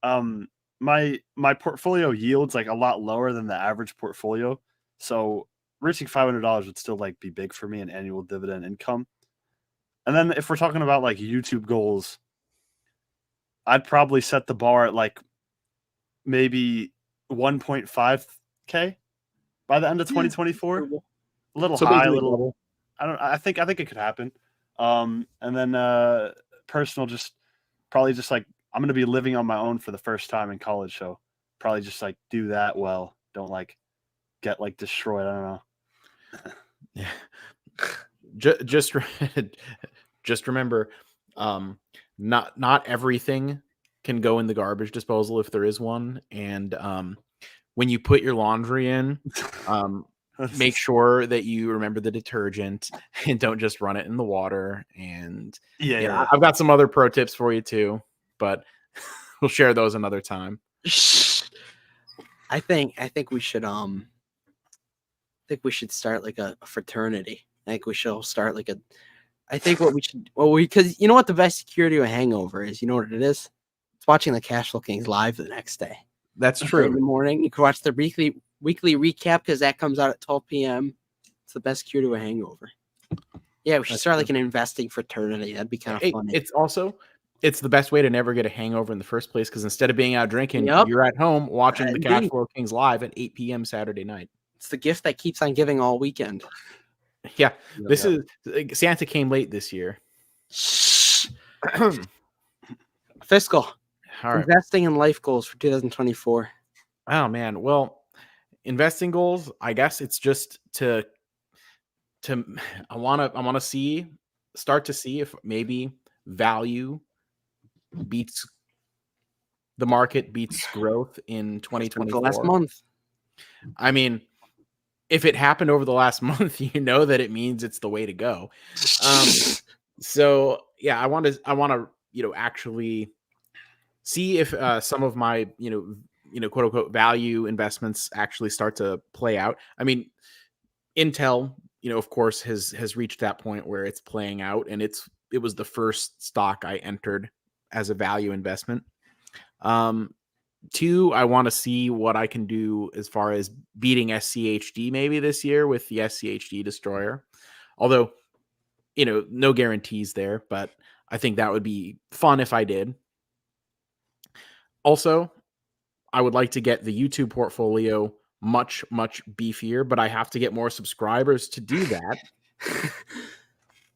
My portfolio yields like a lot lower than the average portfolio. So reaching $500 would still like be big for me in annual dividend income. And then if we're talking about like YouTube goals, I'd probably set the bar at like maybe 1.5K by the end of 2024. A little high, a little level. I think it could happen. And then personal, probably like I'm gonna be living on my own for the first time in college, so probably just like do that well. Don't like get like destroyed. I don't know. Yeah. Just remember, not everything can go in the garbage disposal if there is one. And when you put your laundry in, make sure that you remember the detergent and don't just run it in the water. And yeah. I've got some other pro tips for you too, but we'll share those another time. I think we should start like a fraternity. I think we should start like because you know what the best security of a hangover is? You know what it is? It's watching the Cash Flow Kings live the next day. That's true. In the morning, you can watch the weekly recap because that comes out at 12 p.m. It's the best cure to a hangover. Yeah, we should start like an investing fraternity. That'd be kind of funny. It's the best way to never get a hangover in the first place because instead of being out drinking, you're at home watching the Cash Flow Kings live at 8 p.m. Saturday night. It's the gift that keeps on giving all weekend. Yeah, this is Santa came late this year. Fiscal. All right. Investing and life goals for 2024. Oh man, well, investing goals. I guess it's just to I want to see start to see if maybe value beats the market, beats growth in The last 2024. month. I mean, if it happened over the last month, that it means it's the way to go. So yeah, I want to, actually see if some of my, quote unquote value investments actually start to play out. I mean, Intel, of course, has reached that point where it's playing out, and it was the first stock I entered as a value investment. Two, I want to see what I can do as far as beating SCHD maybe this year with the SCHD destroyer. Although, no guarantees there, but I think that would be fun if I did. Also, I would like to get the YouTube portfolio much, much beefier, but I have to get more subscribers to do that.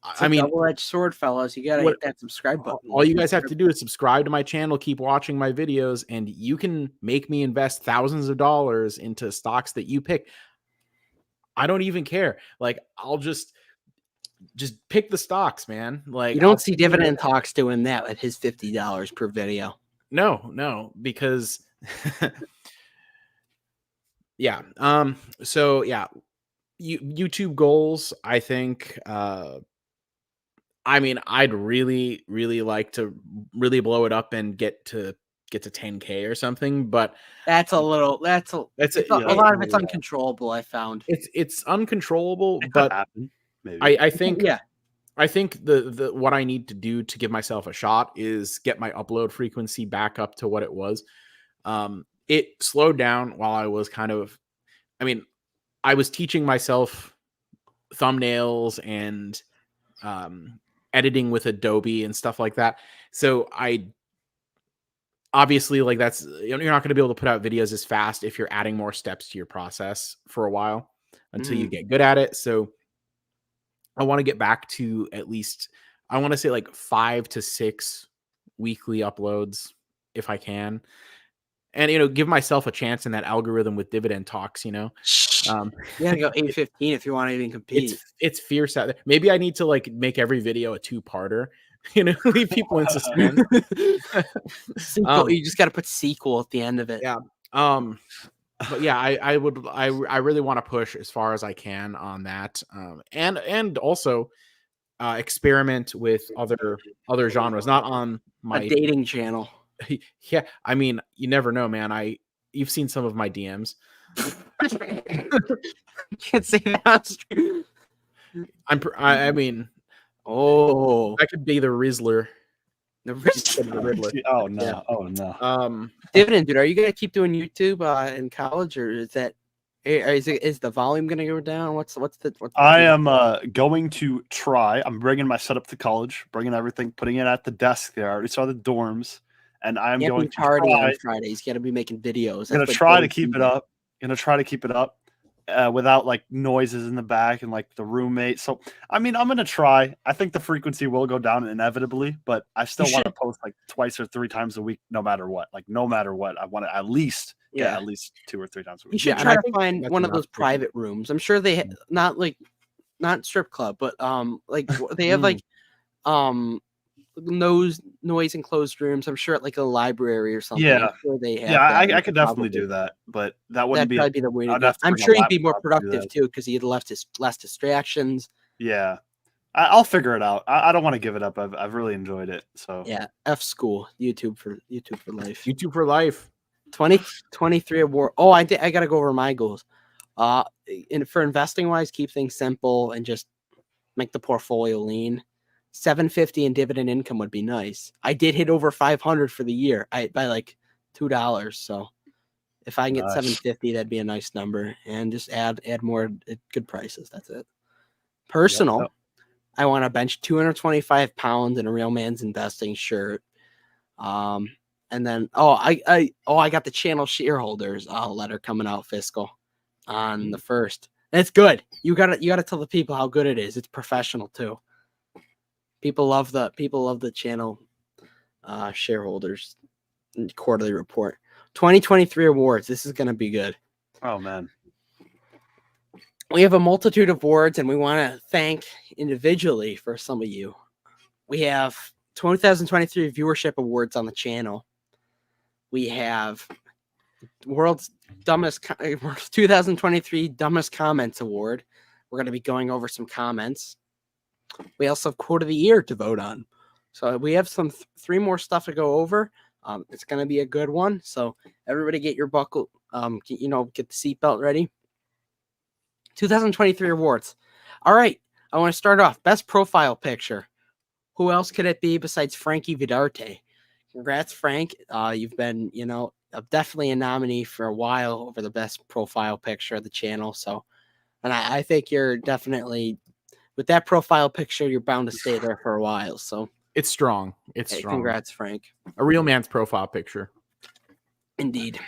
It's a double-edged sword, fellas. You gotta hit that subscribe button. All you guys have to do is subscribe to my channel, keep watching my videos, and you can make me invest thousands of dollars into stocks that you pick. I don't even care. Like, I'll just pick the stocks, man. Like, you don't see Dividend Talks doing that with his $50 per video. No, because yeah. So yeah, YouTube goals, I think, I mean, I'd really, really like to really blow it up and get to 10K or something, but that's a lot of it's uncontrollable. I found it's uncontrollable, but maybe. I think I think the what I need to do to give myself a shot is get my upload frequency back up to what it was. It slowed down while I was I was teaching myself thumbnails and editing with Adobe and stuff like that. So I obviously, like, that's, you're not going to be able to put out videos as fast if you're adding more steps to your process for a while until you get good at it. So I want to get back to at least, I want to say like 5 to 6 weekly uploads if I can. And, give myself a chance in that algorithm with Dividend Talks, You gotta go 8:15 if you want to even compete. It's fierce out there. Maybe I need to like make every video a 2-parter, leave people in suspense. You just got to put sequel at the end of it. Yeah. But yeah, I really want to push as far as I can on that. And also experiment with other genres, not on my dating channel. Yeah, I mean, you never know, man. You've seen some of my DMs. Can't say that. I mean, I could be the Rizzler. The Riddler. Oh no! Yeah. Oh no! Dividend, dude, are you gonna keep doing YouTube in college, or is the volume gonna go down? What's I am going to try. I'm bringing my setup to college, bringing everything, putting it at the desk there. I already saw the dorms, and I'm going to try on Friday. He's gonna be making videos. I'm gonna try to keep it up. Without like noises in the back and like the roommate. So I mean, I'm gonna try. I think the frequency will go down inevitably, but I still want to post like 2 or 3 times a week, no matter what. Like no matter what, I want to at least get at least 2 or 3 times a week. You should try to find one of those private rooms. I'm sure they not strip club, but like they have like noise enclosed rooms. I'm sure at like a library or something. Yeah, I'm sure they have. Yeah, I could definitely do that, but that wouldn't probably be the way to go. I'm sure he'd be more productive too because he had less distractions. Yeah, I'll figure it out. I don't want to give it up. I've really enjoyed it. So yeah, F school, YouTube for life. YouTube for life. 2023 award. Oh, I gotta go over my goals. And for investing wise, keep things simple and just make the portfolio lean. 750 in dividend income would be nice. I did hit over 500 for the year. By like $2. So if I can get 750, that'd be a nice number. And just add more at good prices. That's it. Personal. Yep. I want to bench 225 pounds in a real man's investing shirt. And then I got the channel shareholders letter coming out fiscal on the 1st. And it's good. You gotta tell the people how good it is. It's professional too. People love the channel shareholders quarterly report. 2023 awards. This is gonna be good. Oh man. we have a multitude of awards, and we want to thank individually for some of you. We have 2023 viewership awards on the channel. We have World's 2023 Dumbest Comments Award. We're going to be going over some comments. We also have Quote of the Year to vote on. So we have some three more stuff to go over. It's going to be a good one. So everybody get your buckle, get the seatbelt ready. 2023 awards. All right. I want to start off. Best profile picture. Who else could it be besides Frankie Vidarte? Congrats, Frank. You've been, definitely a nominee for a while over the best profile picture of the channel. So, and I think you're definitely, with that profile picture, you're bound to stay there for a while. So it's strong. It's strong. Congrats, Frank. A real man's profile picture. Indeed.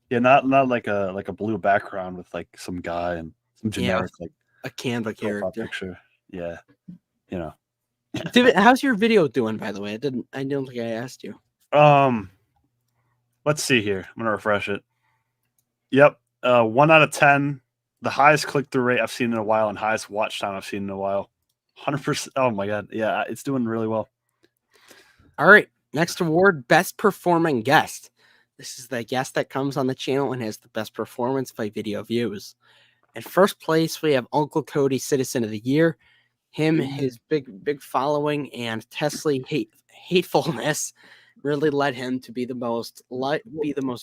Yeah, not like a blue background with like some guy and some generic like a Canva character picture. Yeah, how's your video doing, by the way? I don't think I asked you. Let's see here. I'm gonna refresh it. Yep. 1 out of 10. The highest click-through rate I've seen in a while and highest watch time I've seen in a while. 100%. Oh my god. Yeah, it's doing really well. All right. Next award, best performing guest. This is the guest that comes on the channel and has the best performance by video views. In first place, we have Uncle Cody, Citizen of the Year. His big following and Tesla hatefulness really led him to be the most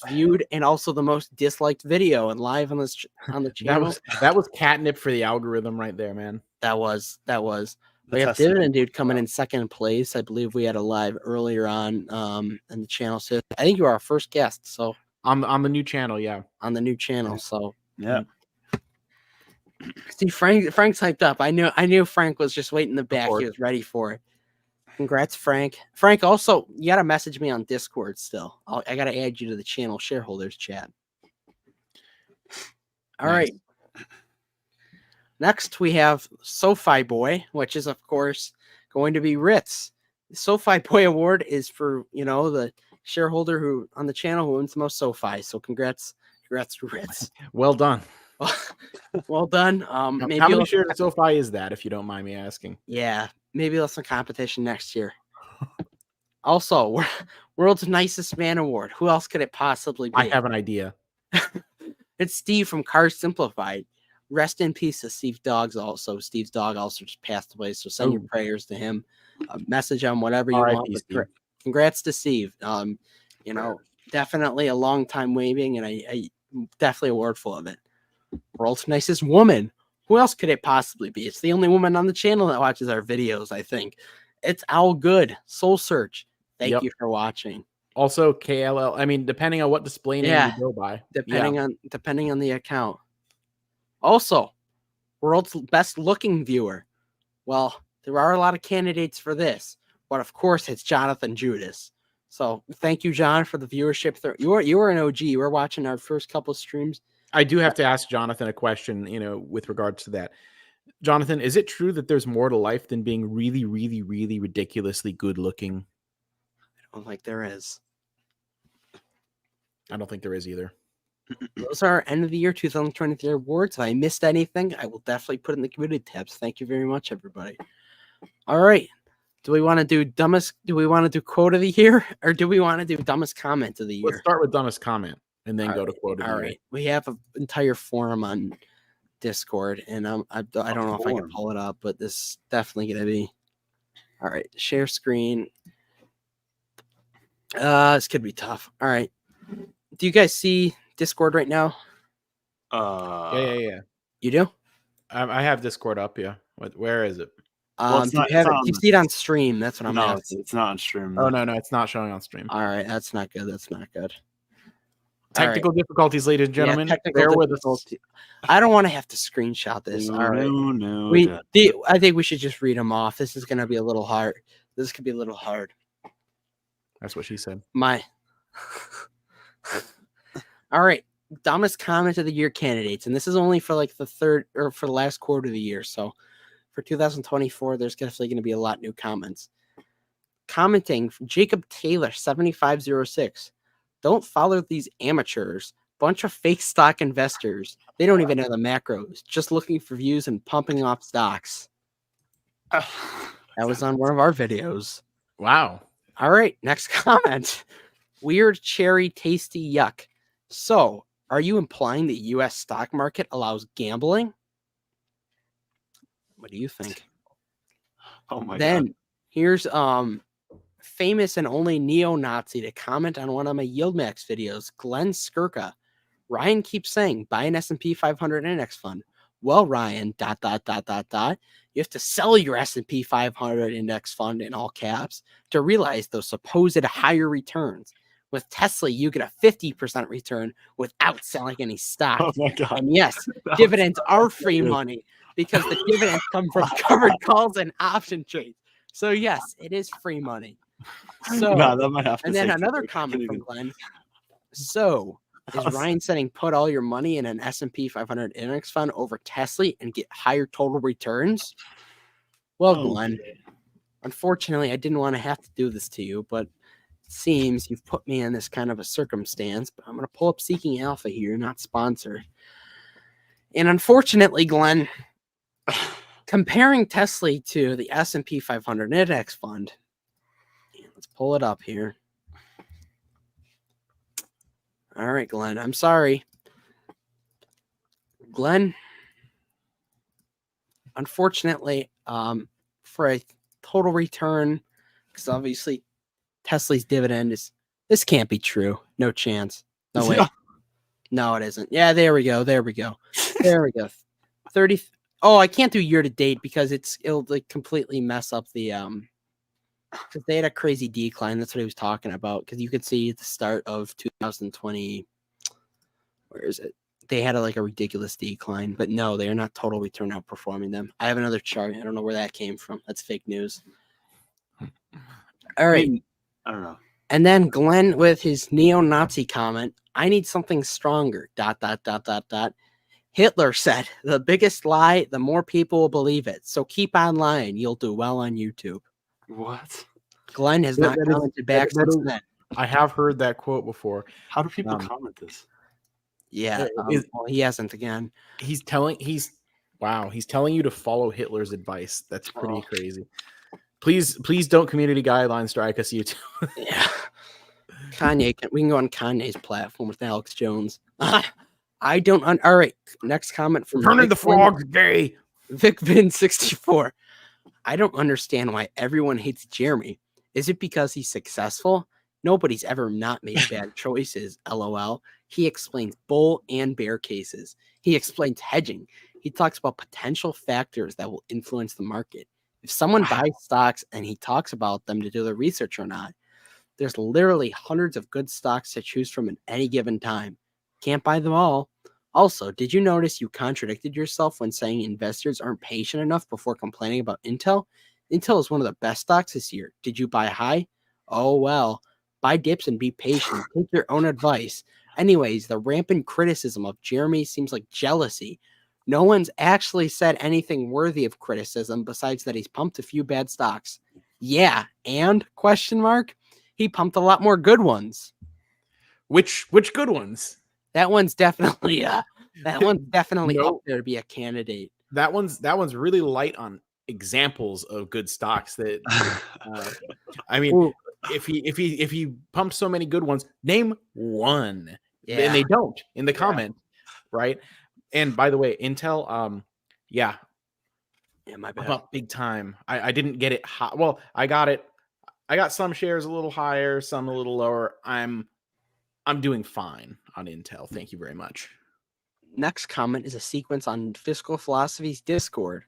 viewed and also the most disliked video and live on the channel. That was catnip for the algorithm right there, man. That was. We have Dividend dude coming in second place. I believe we had a live earlier on in the channel. So I think you are our first guest. So on the new channel, yeah. On the new channel. So yeah. See, Frank's hyped up. I knew Frank was just waiting in the back. He was ready for it. Congrats, Frank. Frank, also, you got to message me on Discord still. I got to add you to the channel shareholders chat. All right. Next, we have SoFi Boy, which is, of course, going to be Ritz. The SoFi Boy Award is for, the shareholder who on the channel who owns the most SoFi. So congrats to Ritz. Well done. Well done. Maybe how many shares of SoFi is that, if you don't mind me asking? Yeah, maybe that's a competition next year. Also, World's Nicest Man Award. Who else could it possibly be? I have an idea. It's Steve from Cars Simplified. Rest in peace to Steve's dog also just passed away. So send your prayers to him. Message him, whatever you want. Congrats to Steve. Definitely a long time waiting, and I definitely awardful of it. World's Nicest Woman. Who else could it possibly be? It's the only woman on the channel that watches our videos, I think. It's Owl Good. Soul Search. Thank you for watching. Also KLL. I mean, depending on what display name you go by. Depending on the account. Also, World's Best Looking Viewer. Well, there are a lot of candidates for this, but of course it's Jonathan Judas. So thank you, John, for the viewership. You were an OG. You were watching our first couple of streams. I do have to ask Jonathan a question, with regards to that. Jonathan, is it true that there's more to life than being really, really, really ridiculously good looking? I don't think there is. I don't think there is either. Those are our end of the year 2023 awards. If I missed anything, I will definitely put it in the community tabs. Thank you very much, everybody. All right. Do we want to do quote of the year, or do we want to do dumbest comment of the year? Let's start with dumbest comment and then go to quote of the year. All right. We have an entire forum on Discord, and I don't know if I can pull it up, but this is definitely going to be. All right. Share screen. This could be tough. All right. Do you guys see Discord right now? Yeah. You do? I have Discord up. Yeah. Where is it? Do you see it on stream? That's what I'm asking. It's not on stream. Oh no, it's not showing on stream. All right, that's not good. Technical difficulties, ladies and gentlemen. Bear with us. I don't want to have to screenshot this. All right. No. I think we should just read them off. This is going to be a little hard. This could be a little hard. That's what she said. All right. Dumbest comment of the year candidates. And this is only for like the third or for the last quarter of the year. So for 2024, there's definitely going to be a lot new comments. Commenting, Jacob Taylor, 7506. Don't follow these amateurs. bunch of fake stock investors. They don't even know the macros, just looking for views and pumping off stocks. That was on one of our videos. Wow. All right, next comment. Weird cherry tasty yuck. So, are you implying the US stock market allows gambling? What do you think? Oh my Then god. here's famous and only neo-Nazi to comment on one of my Yield Max videos, Glenn Skirka. Ryan keeps saying buy an S&P 500 index fund. Well, Ryan, ... You have to sell your S&P 500 index fund in all caps to realize those supposed higher returns. With Tesla, you get a 50% return without selling any stock. Oh my god. And yes, dividends are free money because the dividends come from covered calls and option trades. So yes, it is free money. So, Nah, that might have to and then say another too. comment from Glenn. So, is Ryan saying put all your money in an S&P 500 index fund over Tesla and get higher total returns? Well, Glenn, unfortunately, I didn't want to have to do this to you, but it seems you've put me in this kind of a circumstance. But I'm going to pull up Seeking Alpha here, not sponsored. And unfortunately, Glenn, comparing Tesla to the S&P 500 index fund, let's pull it up here. All right, Glenn, I'm sorry. Glenn, unfortunately, for a total return, because obviously Tesla's dividend is, this can't be true. No chance. No way. No, it isn't. Yeah, there we go. There we go. There we go. 30. Oh, I can't do year to date because it'll like completely mess up the because they had a crazy decline. That's what he was talking about. Because you could see at the start of 2020, where is it? They had a ridiculous decline, but no, they are not total return outperforming them. I have another chart. I don't know where that came from. That's fake news. All right. I don't know. And then Glenn with his neo-Nazi comment, I need something stronger, ... Hitler said, the biggest lie, the more people will believe it. So keep on lying. You'll do well on YouTube. What? Glenn has not commented back since then. I have heard that quote before. How do people comment this? Yeah, well, he hasn't again. He's telling you to follow Hitler's advice. That's pretty crazy. Please don't community guideline strike us, YouTube. Yeah. Kanye, we can go on Kanye's platform with Alex Jones. I don't. All right, next comment from Turning the Frog's gay. VicVin64. I don't understand why everyone hates Jeremy. Is it because he's successful? Nobody's ever not made bad choices. LOL. He explains bull and bear cases. He explains hedging. He talks about potential factors that will influence the market. If someone buys stocks and he talks about them to do the research or not, there's literally hundreds of good stocks to choose from at any given time. Can't buy them all. Also, did you notice you contradicted yourself when saying investors aren't patient enough before complaining about Intel? Intel is one of the best stocks this year. Did you buy high? Oh, well. Buy dips and be patient. Take your own advice. Anyways, the rampant criticism of Jeremy seems like jealousy. No one's actually said anything worthy of criticism besides that he's pumped a few bad stocks. Yeah, and ? He pumped a lot more good ones. Which good ones? That one's definitely up there to be a candidate. That one's really light on examples of good stocks that I mean, ooh. if he pumped so many good ones, name one. Yeah. And they don't in the comment, right? And by the way, Intel, yeah, my bad. Up big time. I didn't get it hot. Well, I got some shares a little higher, some a little lower. I'm doing fine on Intel. Thank you very much. Next comment is a sequence on Fiscal Philosophy's Discord.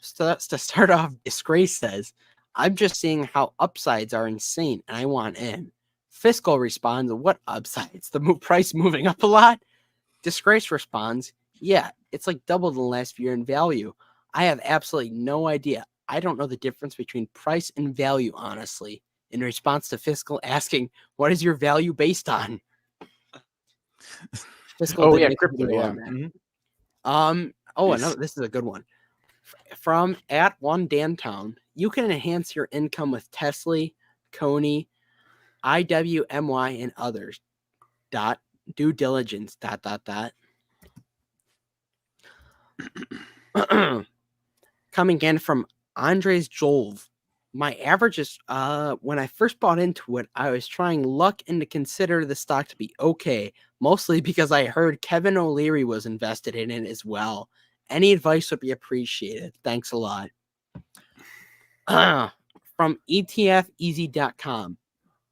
So that's to start off. Disgrace says, I'm just seeing how upsides are insane and I want in. Fiscal responds, what upsides? The price moving up a lot? Disgrace responds, yeah, it's like double the last year in value. I have absolutely no idea. I don't know the difference between price and value, honestly. In response to Fiscal asking, what is your value based on? Fiscal crypto, yeah. Mm-hmm. This is a good one. From @1dantown, you can enhance your income with Tesla, Coney, IWMY, and others. due diligence. ... Coming in from Andres Jolv. My average is when I first bought into it, I was trying luck and to consider the stock to be okay, mostly because I heard Kevin O'Leary was invested in it as well. Any advice would be appreciated. Thanks a lot. From ETFeasy.com.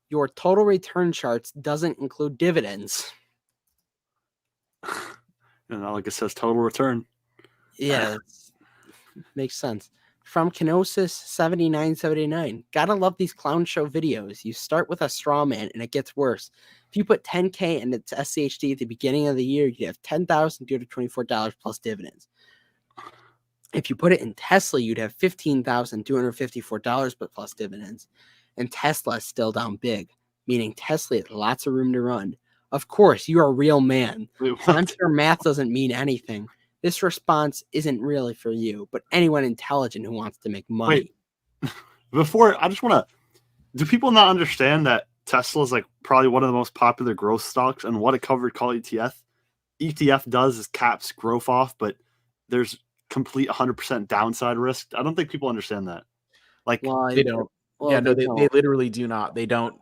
Your total return charts doesn't include dividends. Like it says total return. Yeah, makes sense. From Kenosis7979. Gotta love these clown show videos. You start with a straw man and it gets worse. If you put 10K in its SCHD at the beginning of the year, you have $10,224 plus dividends. If you put it in Tesla, you'd have $15,254 but plus dividends. And Tesla is still down big, meaning Tesla has lots of room to run. Of course, you are a real man. Wait, I'm sure math doesn't mean anything. This response isn't really for you, but anyone intelligent who wants to make money. Wait, before, I just want to, do people not understand that Tesla is like probably one of the most popular growth stocks, and what a covered call ETF? ETF does is caps growth off, but there's complete 100% downside risk. I don't think people understand that. Like, they don't. Well, they literally do not. They don't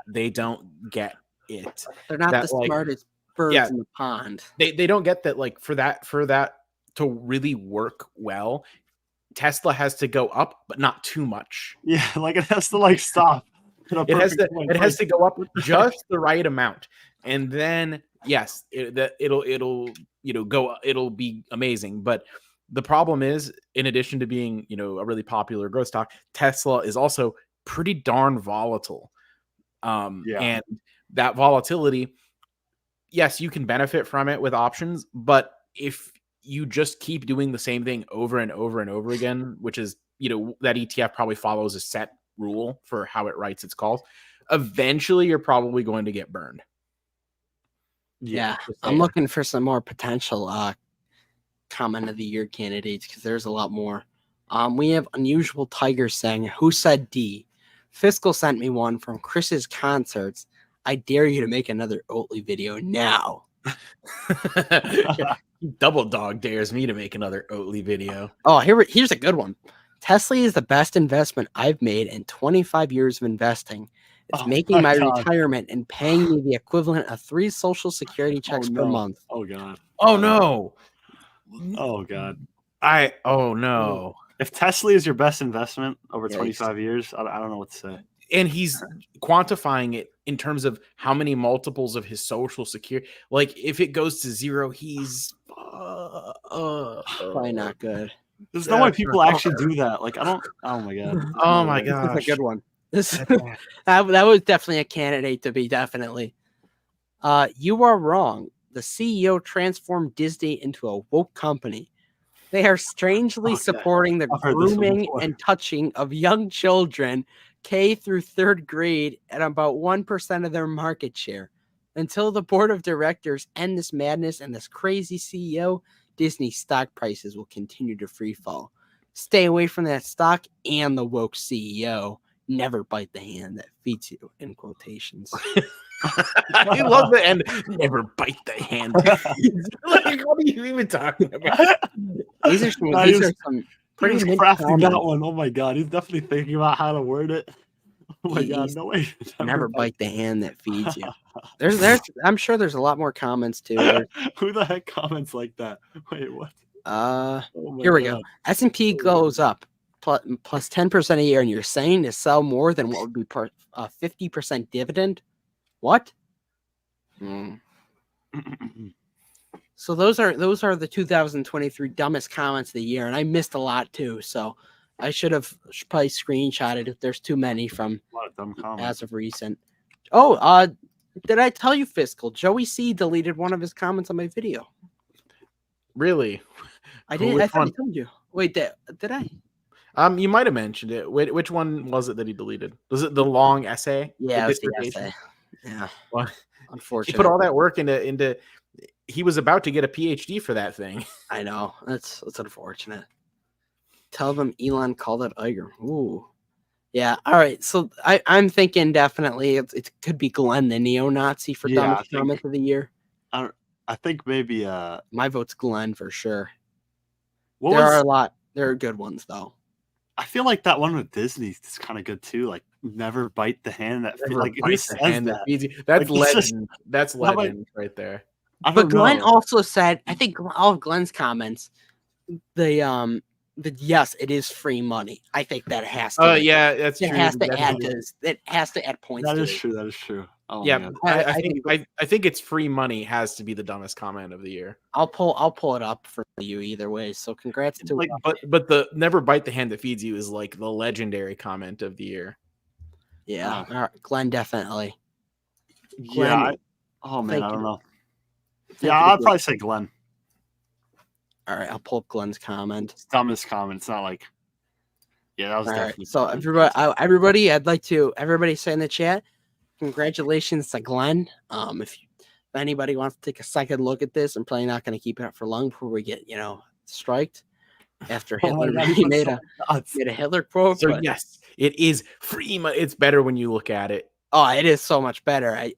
get it. They're not that, the smartest birds in the pond. They don't get that, like, for that to really work well, Tesla has to go up, but not too much. Yeah, like it has to like stop. It has to go up just the right amount, and then yes, it'll go. It'll be amazing. But the problem is, in addition to being a really popular growth stock, Tesla is also pretty darn volatile. And that volatility, yes, you can benefit from it with options, but if you just keep doing the same thing over and over and over again, which is, that ETF probably follows a set rule for how it writes its calls, eventually you're probably going to get burned. Yeah, I'm looking for some more potential comment of the year candidates because there's a lot more. We have Unusual Tiger saying, who said D? Fiscal sent me one from Chris's concerts. I dare you to make another Oatly video now. Double Dog dares me to make another Oatly video. Oh, here's a good one. Tesla is the best investment I've made in 25 years of investing. It's making my retirement and paying me the equivalent of 3 Social Security checks per month. Oh, God. Oh, no. Oh, God. Oh, no. If Tesla is your best investment over 25 years, I don't know what to say. And he's quantifying it in terms of how many multiples of his Social Security. Like, if it goes to 0, he's probably not good. There's no way people actually do that. Like, I don't. Oh my God. Oh my gosh. This is a good one. That was definitely a candidate to be definitely. You are wrong. The CEO transformed Disney into a woke company. They are strangely supporting the grooming and touching of young children K through 3rd grade at about 1% of their market share. Until the board of directors end this madness and this crazy CEO, Disney stock prices will continue to free fall. Stay away from that stock and the woke CEO. Never bite the hand that feeds you, in quotations. I love the end. Never bite the hand. Like, what are you even talking about? These are some pretty crafting that one. Oh my God, he's definitely thinking about how to word it. Oh my God, no way. Never bite the hand that feeds you. I'm sure there's a lot more comments too. Who the heck comments like that? Wait, what? Here we go. S&P goes up plus 10% a year, and you're saying to sell more than what would be 50% dividend? What? So those are the 2023 dumbest comments of the year, and I missed a lot too. So I should probably screenshotted if there's too many from a lot of dumb comments as of recent. Oh, did I tell you, Fiscal? Joey C deleted one of his comments on my video. Really? I didn't. I thought I told you. Wait, did I? You might have mentioned it. Which one was it that he deleted? Was it the long essay? Yeah, it was the essay. Yeah. Well, unfortunately, he put all that work into. He was about to get a PhD for that thing. I know. That's unfortunate. Tell them Elon called it Iger. Ooh. Yeah. All right. So I'm thinking definitely it could be Glenn, the neo-Nazi, for dumbest comment of the year. I think maybe My vote's Glenn for sure. what There was are a lot. There are good ones though. I feel like that one with Disney is kind of good too. Like never bite the hand that Never like who bite the says hand that that? feeds you. That's Like, it's just- legend. That's might- legend right there. I But don't Glenn know. also said, I think all of Glenn's comments, the yes, it is free money. I think that has to. Oh yeah, that's it true. has to That's add true. it has to add points. That to is it. true. That is true. Oh Yeah, man. I think it's free money has to be the dumbest comment of the year. I'll pull it up for you either way. So congrats to Like, But the never bite the hand that feeds you is like the legendary comment of the year. yeah, all right, Glenn definitely. yeah. Glenn, Oh man, thank I don't you. know. Thank Yeah, you. I'd probably say Glenn. All right, I'll pull up Glenn's comment. It's dumbest comment. It's not like. Yeah, that was All right, definitely. so Glenn. everybody, I'd like to everybody say in the chat, congratulations to Glenn. If anybody wants to take a second look at this, I'm probably not going to keep it up for long before we get striked after Oh my Hitler God, he that's made so nuts. a Hitler quote. So but- yes, it is free money. It's better when you look at it. Oh, it is so much better. I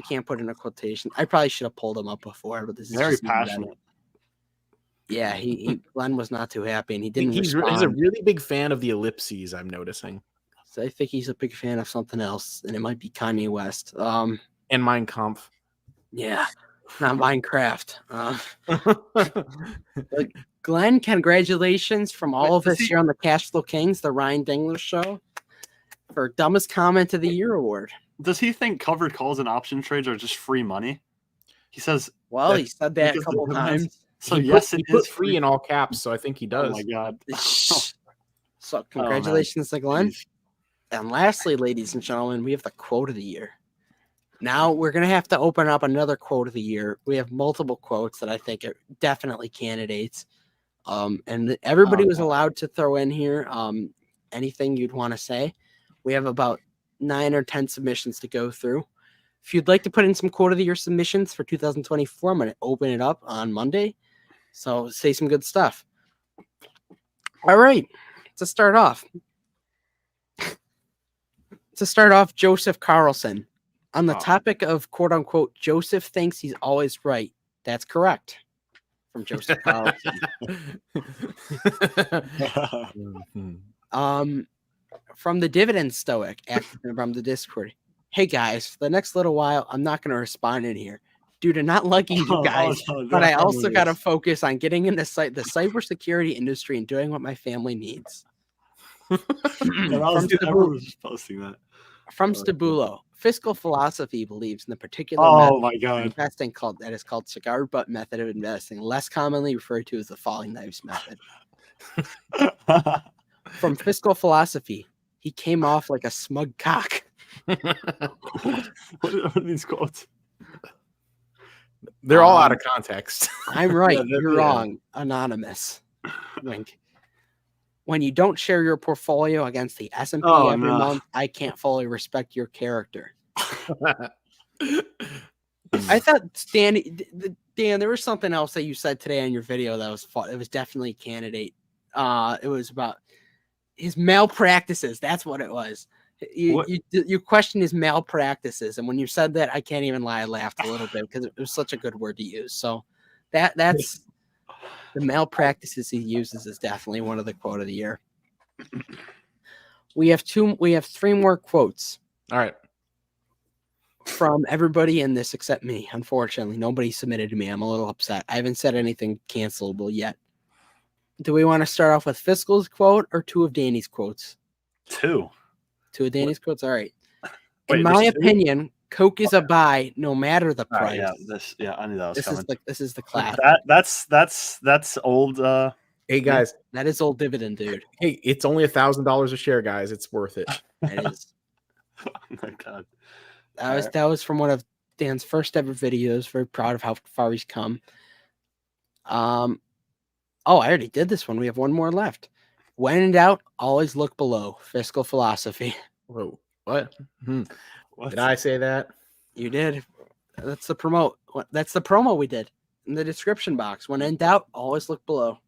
can't put in a quotation. I probably should have pulled him up before, but this is Very just even better. passionate. Yeah, he Glenn was not too happy, and he didn't He's respond. a really big fan of the ellipses. I'm noticing, So I think he's a big fan of something else, and it might be Kanye West. and Mein Kampf. Yeah, not Minecraft. Glenn, congratulations from all of us here on the Cash Flow Kings, the Ryan Dingler Show, for Dumbest Comment of the Year award. Does he think covered calls and option trades are just free money? He says. Well, he said that a because couple the- times. So he yes, put, it he put is free in all caps, so I think he Oh does. my god. So congratulations to Glenn. Jeez. And lastly, ladies and gentlemen, we have the quote of the year. Now we're going to have to open up another quote of the year. We have multiple quotes that I think are definitely candidates. And everybody was allowed to throw in here anything you'd want to say. We have about 9 or 10 submissions to go through. If you'd like to put in some quote of the year submissions for 2024, I'm going to open it up on Monday. So say some good stuff. All right, to start off, Joseph Carlson. On the topic of quote unquote, Joseph thinks he's always right. That's correct. From Joseph Carlson. From the Dividend Stoic, from the Discord. Hey guys, for the next little while, I'm not going to respond in here due to not liking you guys, but I also got to focus on getting into the cybersecurity industry and doing what my family needs. Everyone was just posting that. From Stabulo, fiscal philosophy believes in the particular Oh my god. investing that is called cigar butt method of investing, less commonly referred to as the falling knives method. From fiscal philosophy, he came off like a smug cock. What are these quotes? They're all out of context. I'm right. Yeah, You're wrong. Anonymous. Wink. When you don't share your portfolio against the S&P every month, I can't fully respect your character. I thought, Dan, there was something else that you said today in your video that was fun. It was definitely a candidate. It was about his malpractices. That's what it was. You questioned his malpractices, and when you said that, I can't even lie, I laughed a little bit because it was such a good word to use. So that's the malpractices he uses is definitely one of the quote of the year. We have 3 more quotes. All right. From everybody in this except me. Unfortunately, nobody submitted to me. I'm a little upset. I haven't said anything cancelable yet. Do we want to start off with Fiscal's quote or 2 of Danny's quotes? 2. 2 of Danny's quotes? All right. Wait, in my opinion, Coke is a buy no matter the price. I knew that was coming. This is the class. That's old. Hey guys, that is old Dividend, dude. Hey, it's only $1,000 a share, guys. It's worth it. It is. Oh my god. That was from one of Dan's first ever videos. Very proud of how far he's come. I already did this one. We have one more left. When in doubt, always look below. Fiscal philosophy. Whoa, what? What? Did I say that? You did. That's the promote. That's the promo we did in the description box. When in doubt, always look below.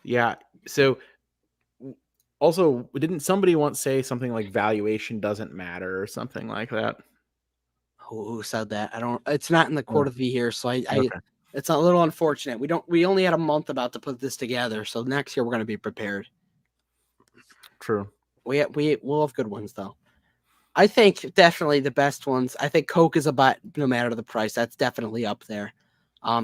Yeah. So also, didn't somebody once say something like valuation doesn't matter or something like that? Who said that? I don't. It's not in the quote of the year, so I Okay. it's a little unfortunate. We only had a month about to put this together, so next year we're gonna be prepared. True. We'll have good ones though. I think definitely the best ones. I think Coke is a buy no matter the price. That's definitely up there.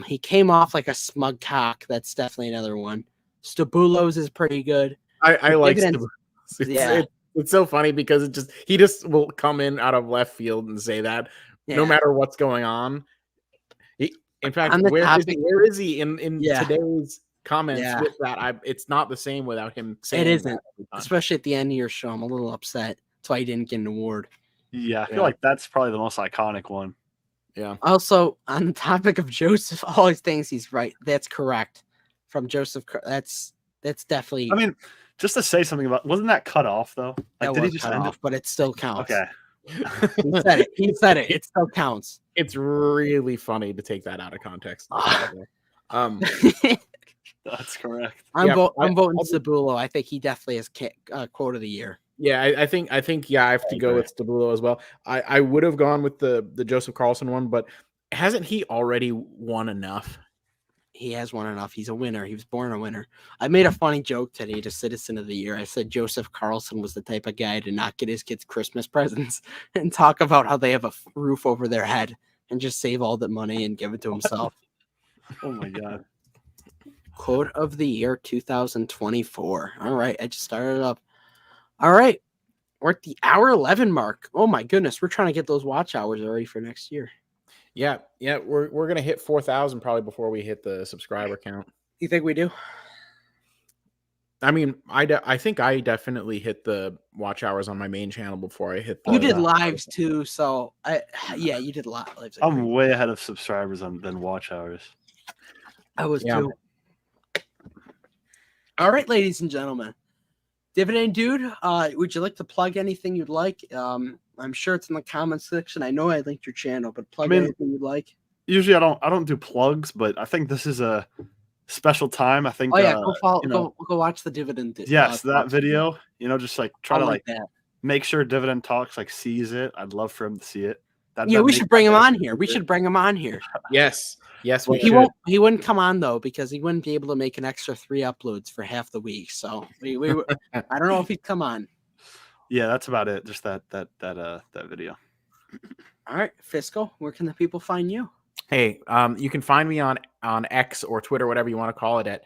He came off like a smug cock. That's definitely another one. Stabulo's is pretty good. I like Dividends- Stabulos. It's so funny because he just will come in out of left field and say that no matter what's going on. In fact, where is he in today's comments with that? It's not the same without him saying it isn't, that especially at the end of your show. I'm a little upset. That's why he didn't get an award. Yeah, I feel like that's probably the most iconic one. Yeah. Also, on the topic of Joseph, always thinks he's right. That's correct. From Joseph, that's definitely. I mean, just to say something about, wasn't that cut off though? Like, did he just end off? But it still counts. Okay. He said it. He said it. It still counts. It's really funny to take that out of context. That's correct. I'm voting Stabulo. I think he definitely is quote of the year. Yeah, I think I have to go with Stabulo as well. I would have gone with the Joseph Carlson one, but hasn't he already won enough? He has won enough. He's a winner. He was born a winner. I made a funny joke today to Citizen of the Year. I said Joseph Carlson was the type of guy to not get his kids Christmas presents and talk about how they have a roof over their head and just save all that money and give it to himself. Oh my God. Quote of the year 2024. All right. I just started up. All right. We're at the hour 11 mark. Oh my goodness. We're trying to get those watch hours already for next year. Yeah. We're gonna hit 4,000 probably before we hit the subscriber count. You think we do? I mean, I think I definitely hit the watch hours on my main channel before I hit. You did lives too, so you did lives. I'm way ahead of subscribers than watch hours. I was too. All right, ladies and gentlemen. Dividend Dude, would you like to plug anything you'd like? I'm sure it's in the comments section. I know I linked your channel, but plug anything you'd like. Usually I don't do plugs, but I think this is a special time. I think go follow go watch the Dividend. Yes, that video, just like try to that. Make sure Dividend Talks sees it. I'd love for him to see it. We should bring him on here. We should bring him on here. Yes. He wouldn't come on though because he wouldn't be able to make an extra 3 uploads for half the week. So I don't know if he'd come on. Yeah, that's about it. Just that video. All right, Fiscal, where can the people find you? Hey, you can find me on X or Twitter, whatever you want to call it at.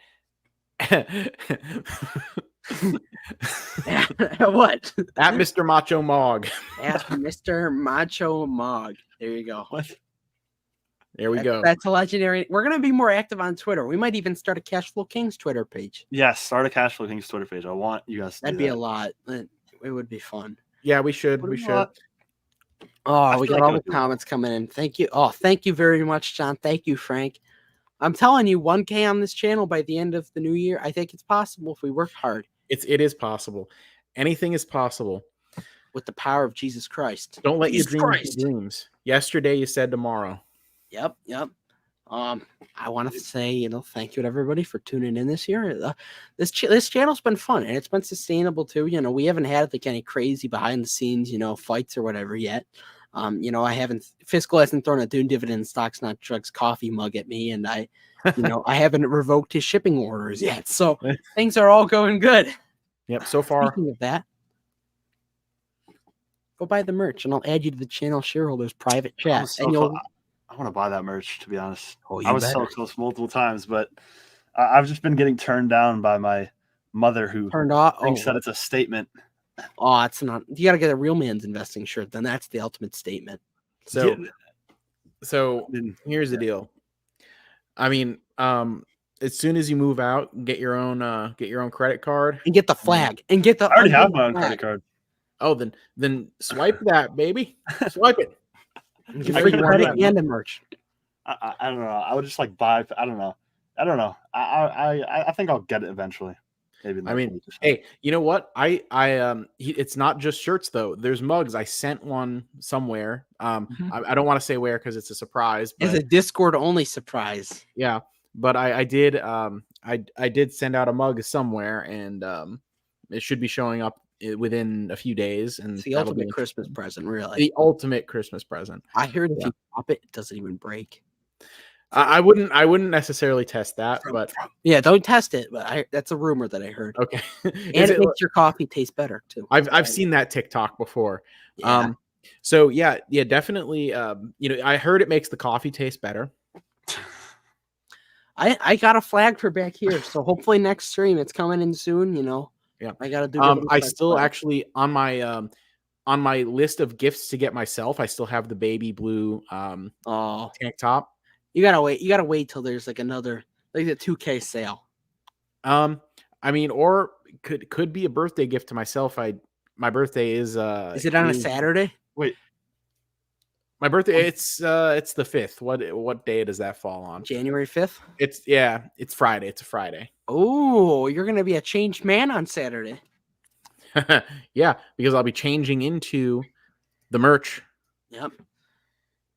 What? At Mr. Macho Mog. At Mr. Macho Mog. There you go. What? There we go. That's a legendary. We're going to be more active on Twitter. We might even start a Cashflow Kings Twitter page. Yes, start a Cashflow Kings Twitter page. I want you guys to That'd be a lot. It would be fun. Yeah, we should. We should. Oh, we got all the comments coming in. Thank you. Oh, thank you very much, John. Thank you, Frank. I'm telling you, 1K on this channel by the end of the new year. I think it's possible if we work hard. It is possible. Anything is possible. With the power of Jesus Christ. Don't let your dreams be dreams. Yesterday you said tomorrow. Yep. I want to say, thank you to everybody for tuning in this year. This channel's been fun and it's been sustainable too. We haven't had any crazy behind the scenes, fights or whatever yet. Fiscal hasn't thrown a Dune Dividend Stocks Not Drugs coffee mug at me, and I haven't revoked his shipping orders yet. So things are all going good. Yep. So far. Speaking of that, go buy the merch and I'll add you to the channel shareholders private chat. I want to buy that merch, to be honest. I was so close multiple times, but I've just been getting turned down by my mother who thinks that it's a statement. Oh, it's not. You got to get a real man's investing shirt. Then that's the ultimate statement. So here's the deal. I mean, as soon as you move out, get your own credit card and get the flag and get the. I already have my own credit card. Oh, then swipe that, baby. Swipe it. Free credit and the merch. I don't know. I would just buy. I don't know. I think I'll get it eventually. Maybe. Hey, you know what? It's not just shirts though. There's mugs. I sent one somewhere. I don't want to say where because it's a surprise. It's a Discord only surprise. Yeah, but I did. I did send out a mug somewhere, and it should be showing up within a few days, and It's the that'll ultimate be Christmas present, really. the ultimate Christmas present. I heard if Yeah. you pop it, it doesn't even break. I wouldn't necessarily test that, but Yeah, don't test it. But that's a rumor that I heard. okay. And Is it it? makes your coffee taste better too. I've seen that TikTok before. Yeah. So yeah, definitely. I heard it makes the coffee taste better. I got a flag for back here, so hopefully next stream it's coming in soon. Yeah. I gotta do. I still actually on my list of gifts to get myself, I still have the baby blue tank top. You gotta wait. You gotta wait till there's like another the 2K sale. I mean, or could be a birthday gift to myself. My birthday is it on a Saturday? Wait, my birthday it's the 5th. What day does that fall on? January 5th? It's Friday. It's a Friday. Oh, you're gonna be a changed man on Saturday. Yeah, because I'll be changing into the merch. Yep.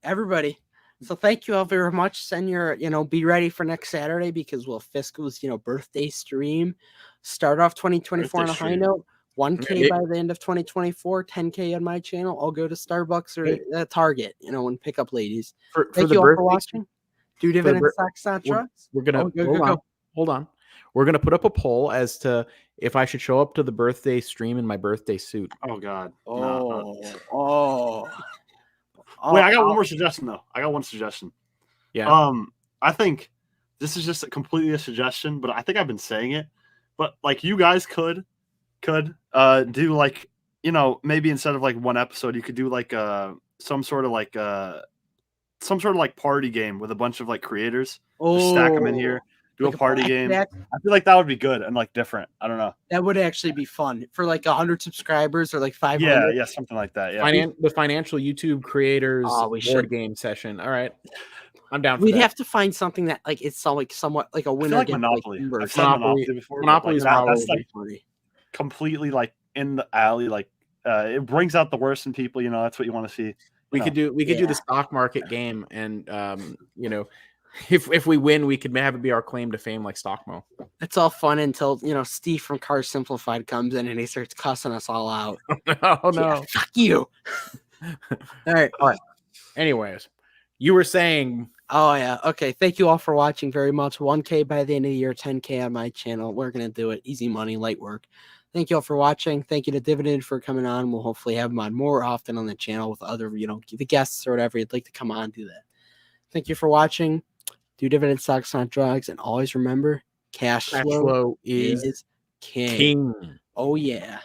Everybody. So thank you all very much. Send your, be ready for next Saturday because Fisco's, birthday stream. Start off 2024 on a high note. 1K by the end of 2024, 10K on my channel. I'll go to Starbucks or Target, and pick up ladies. Thank you all for watching. Do Dividend Stocks, not drugs. We're gonna hold on. We're gonna put up a poll as to if I should show up to the birthday stream in my birthday suit. Oh God. Wait, I got one more suggestion though. I got one suggestion. Yeah. I think this is just completely a suggestion, but I think I've been saying it. But like you guys could do like, maybe instead of like one episode, you could do like some sort of like party game with a bunch of like creators. Just stack them in here. Do like a party game. I feel like that would be good and like different. I don't know. That would actually be fun for like 100 subscribers or like 500. Yeah, something like that. Yeah. The financial YouTube creators board game session. All right, I'm down. We'd have to find something that like it's somewhat like a winner. Like Monopoly. Like Monopoly before. Monopoly is that's like completely like in the alley. Like it brings out the worst in people. That's what you want to see. We could do the stock market game, and if we win, we could have it be our claim to fame, like Stockmo. It's all fun until Steve from Cars Simplified comes in and he starts cussing us all out. Oh no! Yeah, fuck you! All right. Anyways, you were saying. Oh yeah. Okay. Thank you all for watching very much. 1K by the end of the year, 10K on my channel. We're gonna do it. Easy money, light work. Thank you all for watching. Thank you to Dividend for coming on. We'll hopefully have him on more often on the channel with other, the guests or whatever you'd like to come on, do that. Thank you for watching. Do Dividend Stocks, not drugs, and always remember, cash flow is king. Oh yeah.